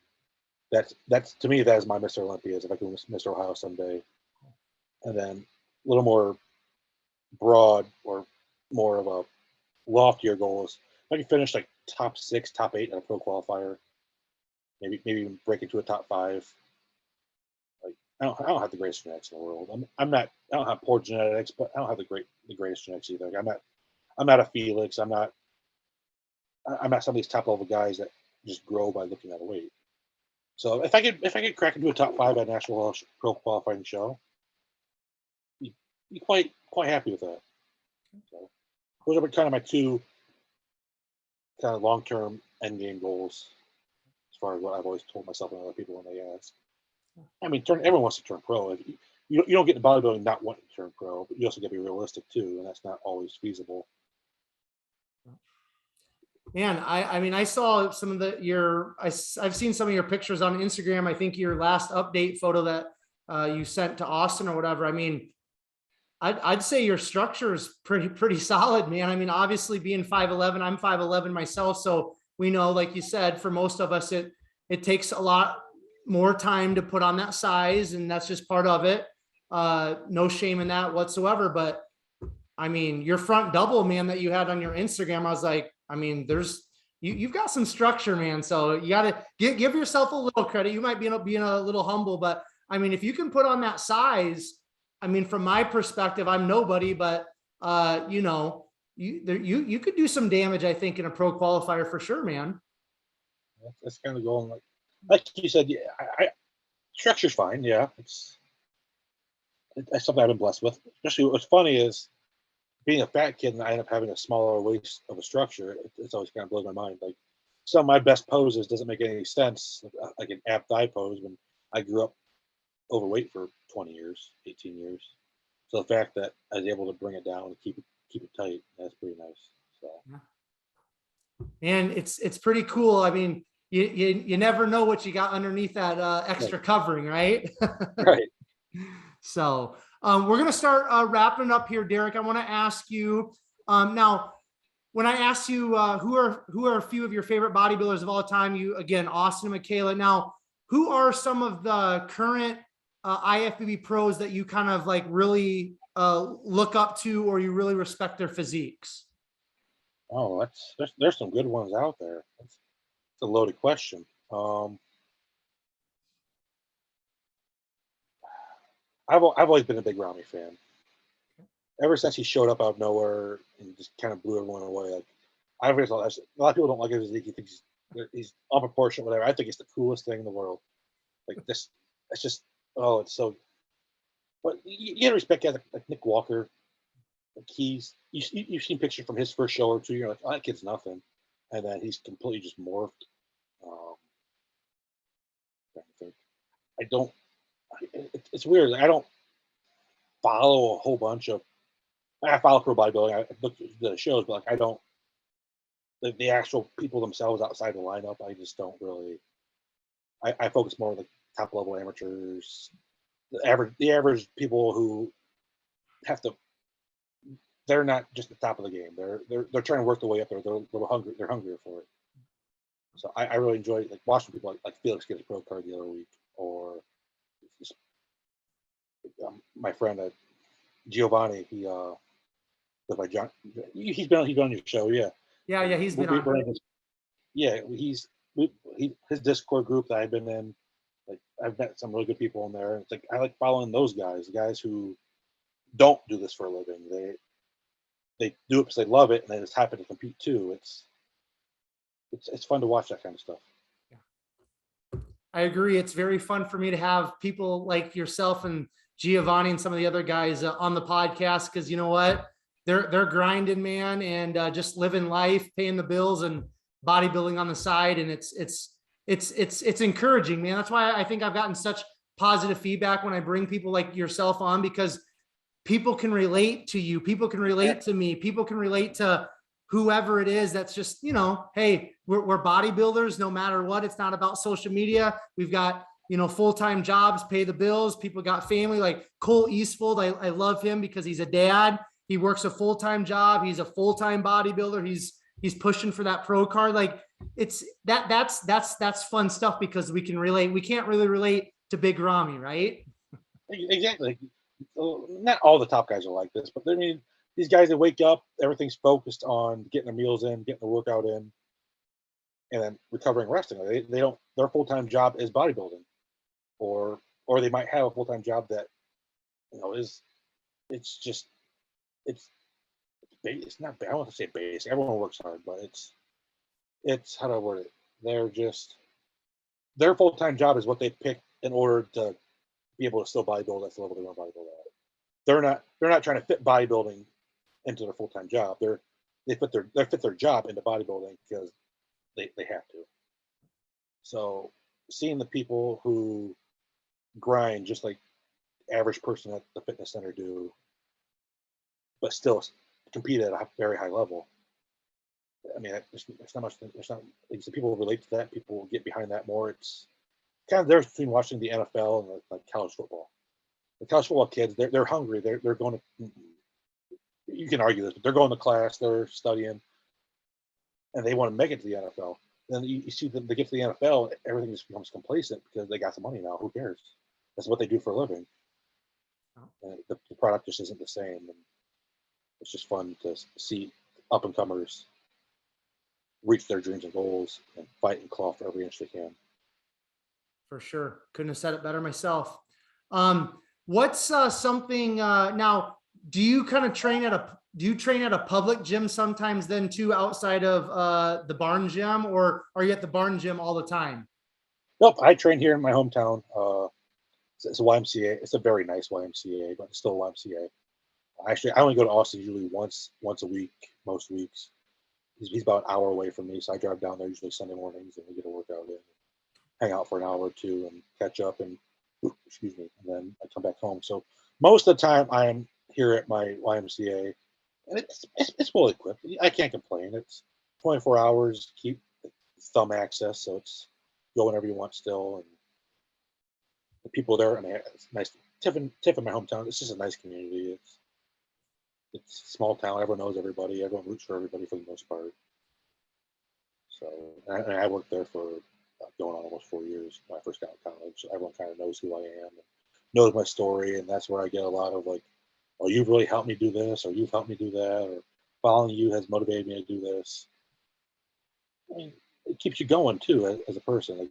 That's to me, that is my Mr. Olympia, is if I can win Mr. Ohio someday. And then a little more broad or more of a loftier goal is if I can finish like top 6, top 8 at a pro qualifier, maybe even break into a top 5. Like I don't have the greatest genetics in the world. I don't have poor genetics, but I don't have the greatest genetics either. Like, I'm not a Felix. I'm not some of these top level guys that just grow by looking at a weight. So if I could crack into a top 5 at national pro qualifying show, be quite happy with that. So those are kind of my 2 kind of long term end game goals, as far as what I've always told myself and other people when they ask. I mean, everyone wants to turn pro. You don't get into bodybuilding not wanting to turn pro, but you also got to be realistic too, and that's not always feasible. Man, I mean, I saw some of I've seen some of your pictures on Instagram. I think your last update photo that you sent to Austin or whatever. I mean, I'd say your structure is pretty solid, man. I mean, obviously being 5'11", I'm 5'11" myself. So we know, like you said, for most of us, it takes a lot more time to put on that size, and that's just part of it. No shame in that whatsoever. But I mean, your front double, man, that you had on your Instagram, I was like, I mean, you've got some structure, man. So you got to give yourself a little credit. You might be being a little humble, but I mean, if you can put on that size, I mean, from my perspective, I'm nobody, but you know, you could do some damage, I think, in a pro qualifier for sure, man. That's kind of going like you said. Yeah, structure's fine. Yeah, it's something I've been blessed with. Especially what's funny is being a fat kid and I end up having a smaller waist of a structure. It's always kind of blows my mind. Like some of my best poses doesn't make any sense, like an ab thigh pose when I grew up overweight for 20 years, 18 years. So the fact that I was able to bring it down and keep it tight, that's pretty nice. So and it's pretty cool. I mean, you never know what you got underneath that extra covering, right? right. So we're going to start wrapping up here, Derek. I want to ask you now, when I asked you who are a few of your favorite bodybuilders of all time, you, again, Austin and Michaela. Now, who are some of the current IFBB pros that you kind of like really look up to, or you really respect their physiques? Oh, there's some good ones out there. It's a loaded question. I've always been a big Rami fan. Ever since he showed up out of nowhere and just kind of blew everyone away. Like I always thought, a lot of people don't like his physique. He thinks he's unproportionate, whatever. I think it's the coolest thing in the world. Like this, it's just it's so. But you gotta respect guys like Nick Walker. Like you've seen pictures from his first show or two. You're like, oh, that kid's nothing, and then he's completely just morphed. I don't. It's weird. I don't follow a whole bunch of. I follow pro bodybuilding. I look at the shows, but like I don't. The actual people themselves outside the lineup, I just don't really. I focus more on the top level amateurs, the average people who have to. They're not just the top of the game. They're trying to work their way up there. They're hungry. They're hungrier for it. So I really enjoy like watching people like Felix get his pro card the other week, or my friend Giovanni, he with my John, he's been on your show, yeah. Yeah, he's been on. Yeah, his Discord group that I've been in, like I've met some really good people in there. It's like I like following those guys, the guys who don't do this for a living. They do it because they love it, and they just happen to compete too. It's fun to watch that kind of stuff. I agree. It's very fun for me to have people like yourself and Giovanni and some of the other guys on the podcast, because you know what, they're grinding, man, and just living life, paying the bills, and bodybuilding on the side, and it's encouraging, man. That's why I think I've gotten such positive feedback when I bring people like yourself on, because people can relate to you, people can relate to me, people can relate to whoever it is that's just, you know, hey, we're bodybuilders no matter what. It's not about social media. We've got, you know, full-time jobs, pay the bills. People got family. Like Cole Eastfold, I love him because he's a dad. He works a full-time job. He's a full-time bodybuilder. He's pushing for that pro card. Like it's that's fun stuff because we can relate. We can't really relate to Big Ramy, right? Exactly. Not all the top guys are like this, but I mean, these guys that wake up, everything's focused on getting their meals in, getting the workout in, and then recovering, resting. They don't. Their full-time job is bodybuilding, or they might have a full-time job that, you know, is it's just it's not bad. I don't want to say basic. Everyone works hard, but it's how do I word it? They're just their full-time job is what they pick in order to be able to still bodybuild at the level they want to bodybuild at. They're not trying to fit bodybuilding into their full-time job. They fit their job into bodybuilding because they have to. So seeing the people who grind just like average person at the fitness center do, but still compete at a very high level. I mean, there's not much. There's not like so people relate to that. People get behind that more. It's kind of the difference between watching the NFL and like college football. The college football kids, they're hungry. They're going to. You can argue this, but they're going to class. They're studying, and they want to make it to the NFL. Then you see them, they get to the NFL, everything just becomes complacent because they got some money now. Who cares? That's what they do for a living. And the product just isn't the same. And it's just fun to see up and comers reach their dreams and goals and fight and claw for every inch they can. For sure. Couldn't have said it better myself. What's something now, do you train at a public gym sometimes then too, outside of the barn gym, or are you at the barn gym all the time? Nope. I train here in my hometown. It's a YMCA. It's a very nice YMCA, but it's still a YMCA. Actually, I only go to Austin usually once a week, most weeks. He's about an hour away from me, so I drive down there usually Sunday mornings, and we get a workout in, hang out for an hour or two, and catch up, and and then I come back home. So most of the time, I am here at my YMCA, and it's well equipped. I can't complain. It's 24 hours, keep thumb access, so it's go whenever you want still, and the people there. I mean, it's nice. Tiff in my hometown. It's just a nice community. It's a small town. Everyone knows everybody. Everyone roots for everybody for the most part. So, and I worked there for going on almost 4 years when I first got out of college. So everyone kind of knows who I am and knows my story, and that's where I get a lot of like, "Oh, you've really helped me do this," or "You've helped me do that," or "Following you has motivated me to do this." I mean, it keeps you going too as a person. Like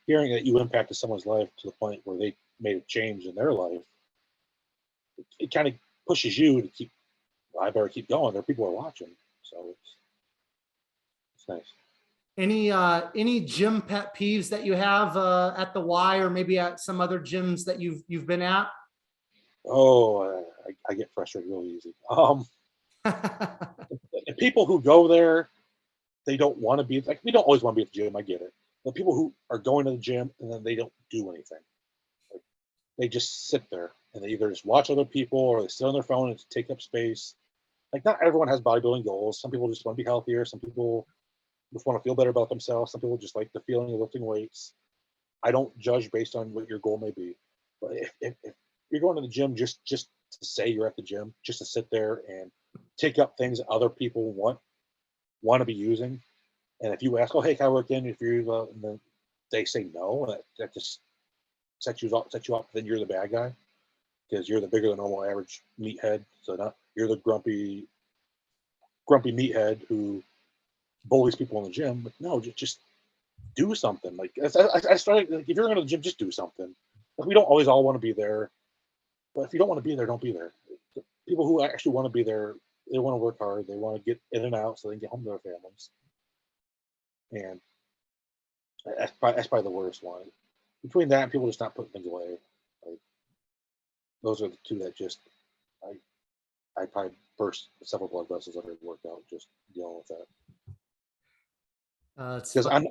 hearing that you impacted someone's life to the point where they made a change in their life, it kind of pushes you to keep. I better keep going. There are people who are watching, so it's nice. Any gym pet peeves that you have at the Y, or maybe at some other gyms that you've been at? Oh, I get frustrated real easy. People who go there, they don't want to be like, we don't always want to be at the gym. I get it. But people who are going to the gym and then they don't do anything. Like, they just sit there and they either just watch other people or they sit on their phone and take up space. Like not everyone has bodybuilding goals. Some people just want to be healthier. Some people just want to feel better about themselves. Some people just like the feeling of lifting weights. I don't judge based on what your goal may be. But if you're going to the gym just to say you're at the gym, just to sit there and take up things that other people want to be using, and if you ask, "Oh, hey, can I work in?" If you and then they say no, that just sets you up. Then you're the bad guy because you're the bigger than normal average meathead. So not you're the grumpy meathead who bullies people in the gym. But no, just do something. Like I started, like, if you're going to the gym, just do something. Like, we don't always all want to be there, but if you don't want to be there, don't be there. The people who actually want to be there, they want to work hard. They want to get in and out so they can get home to their families. And that's probably the worst one. Between that and people just not putting things away, like, those are the two that just I probably burst several blood vessels under the workout just dealing with that. Because I'm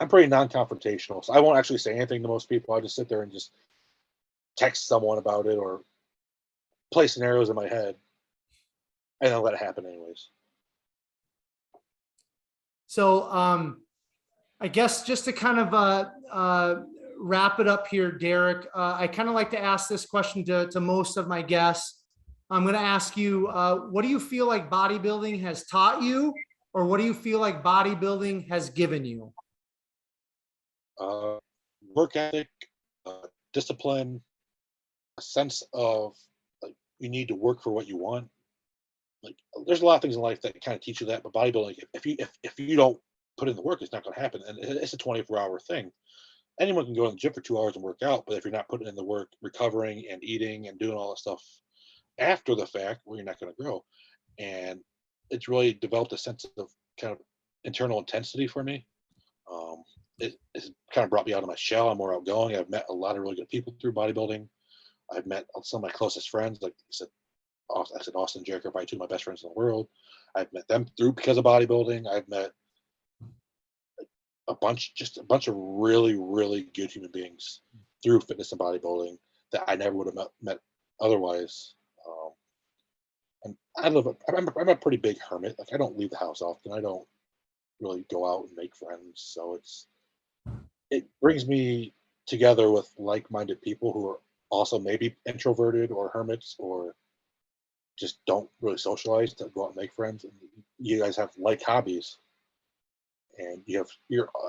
pretty non-confrontational, so I won't actually say anything to most people. I just sit there and just text someone about it or play scenarios in my head, and then let it happen anyways. So I guess just to kind of wrap it up here, Derek, I kind of like to ask this question to most of my guests. I'm going to ask you, what do you feel like bodybuilding has taught you, or what do you feel like bodybuilding has given you? Work ethic, discipline, a sense of, like, you need to work for what you want. Like, there's a lot of things in life that kind of teach you that, but bodybuilding, if you don't put in the work, it's not going to happen. And it's a 24-hour thing. Anyone can go in the gym for 2 hours and work out, but if you're not putting in the work, recovering and eating and doing all that stuff after the fact, well, you're not going to grow. And it's really developed a sense of kind of internal intensity for me. It's kind of brought me out of my shell. I'm more outgoing. I've met a lot of really good people through bodybuilding. I've met some of my closest friends, like I said, Austin and Jericho are probably two of my best friends in the world. I've met them because of bodybuilding. I've met a bunch of really, really good human beings through fitness and bodybuilding that I never would have met otherwise. And I'm a pretty big hermit. Like, I don't leave the house often. I don't really go out and make friends. So it brings me together with like-minded people who are also maybe introverted or hermits or just don't really socialize to go out and make friends. And you guys have like hobbies, and you're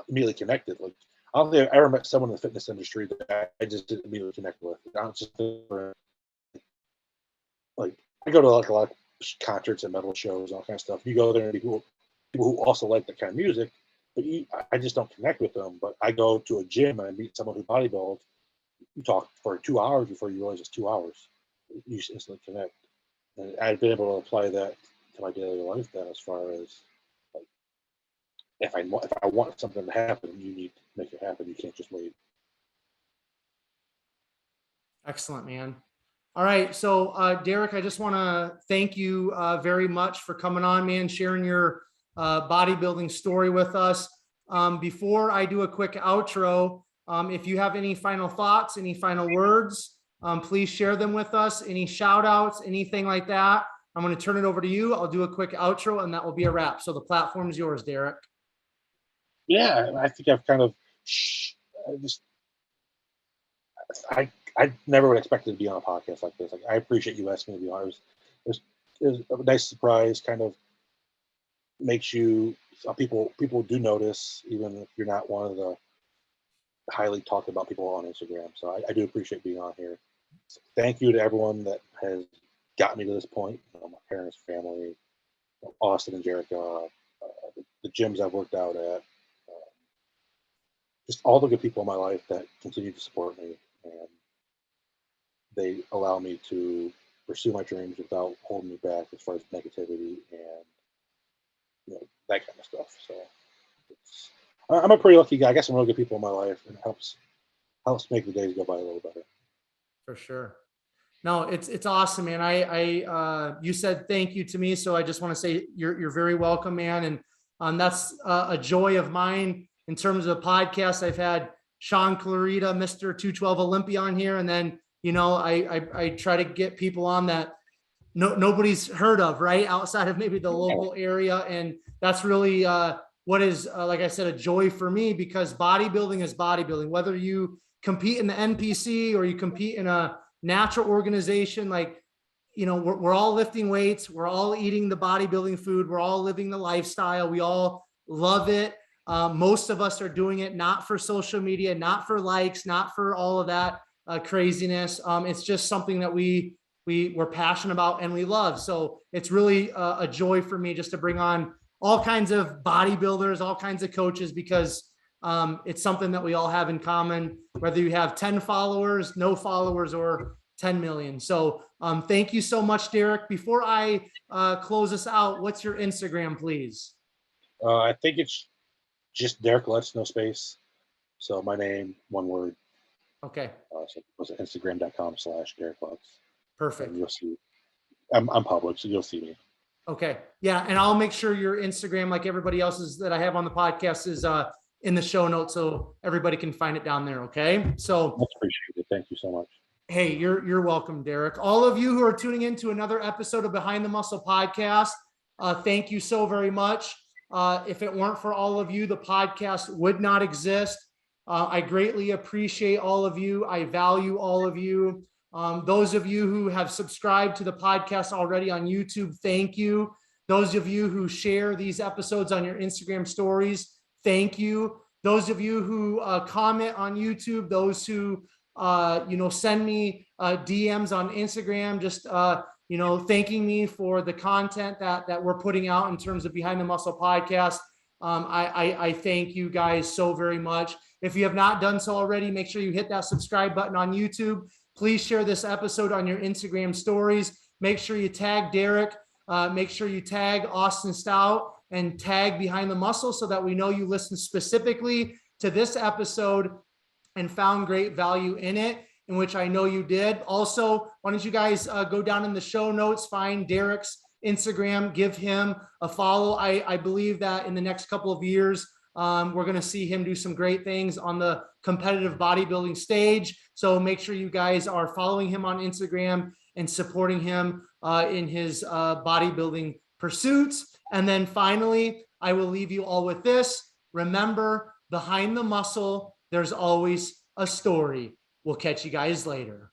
immediately connected. Like, I don't think I've ever met someone in the fitness industry that I just didn't immediately connect with. I'm just like, I go to like a lot of concerts and metal shows, all kind of stuff. You go there and people who also like that kind of music, but I just don't connect with them. But I go to a gym and I meet someone who bodybuilds. You talk for 2 hours before you realize it's 2 hours. You just instantly connect. And I've been able to apply that to my daily life then, as far as, like, if I want something to happen, you need to make it happen. You can't just wait. Excellent, man. All right. So, Derek, I just want to thank you very much for coming on, man, sharing your bodybuilding story with us. Before I do a quick outro, if you have any final thoughts, any final words, please share them with us. Any shout outs, anything like that. I'm going to turn it over to you. I'll do a quick outro and that will be a wrap. So the platform is yours, Derek. Yeah, I think I've kind of, I never would expect to be on a podcast like this. Like, I appreciate you asking me to be on. It was a nice surprise. Kind of makes you, people do notice, even if you're not one of the highly talked about people on Instagram. So I do appreciate being on here. So thank you to everyone that has got me to this point. My parents, family, Austin and Jericho, the gyms I've worked out at, just all the good people in my life that continue to support me, and they allow me to pursue my dreams without holding me back as far as negativity and, that kind of stuff. So I'm a pretty lucky guy. I got some really good people in my life, and it helps make the days go by a little better. For sure. No, it's awesome, man. I you said thank you to me, so I just want to say you're very welcome, man. And that's a joy of mine in terms of the podcast. I've had Sean Clarita, Mr. 212 Olympia on here, and then I try to get people on that nobody's heard of, right, outside of maybe the local area, and that's really what is like I said, a joy for me, because bodybuilding is bodybuilding. Whether you compete in the NPC or you compete in a natural organization, like, we're all lifting weights, we're all eating the bodybuilding food, we're all living the lifestyle, we all love it. Most of us are doing it not for social media, not for likes, not for all of that. craziness. It's just something that we're passionate about and we love. So it's really a joy for me just to bring on all kinds of bodybuilders, all kinds of coaches, because it's something that we all have in common, whether you have 10 followers, no followers, or 10 million. So thank you so much, Derek. Before I close us out, what's your Instagram, please? I think it's just Derek Lutz, no space. So my name, one word. Okay. So it was Instagram.com/Derek Lutz. Perfect. And you'll see. I'm public, so you'll see me. Okay. Yeah. And I'll make sure your Instagram, like everybody else's that I have on the podcast, is in the show notes so everybody can find it down there. Okay. So Much appreciated. Thank you so much. hey, you're welcome, Derek. All of you who are tuning in to another episode of Behind the Muscle podcast, thank you so very much. If it weren't for all of you, the podcast would not exist. I greatly appreciate all of you. I value all of you. Those of you who have subscribed to the podcast already on YouTube, thank you. Those of you who share these episodes on your Instagram stories, thank you. Those of you who comment on YouTube, those who send me DMs on Instagram, just thanking me for the content that we're putting out in terms of Behind the Muscle podcast. I thank you guys so very much. If you have not done so already, make sure you hit that subscribe button on YouTube. Please share this episode on your Instagram stories. Make sure you tag Derek. Make sure you tag Austin Stout and tag Behind the Muscle so that we know you listened specifically to this episode and found great value in it, in which I know you did. Also, why don't you guys go down in the show notes, find Derek's Instagram, give him a follow. I believe that in the next couple of years, we're going to see him do some great things on the competitive bodybuilding stage. So make sure you guys are following him on Instagram and supporting him in his bodybuilding pursuits. And then finally, I will leave you all with this. Remember, behind the muscle, there's always a story. We'll catch you guys later.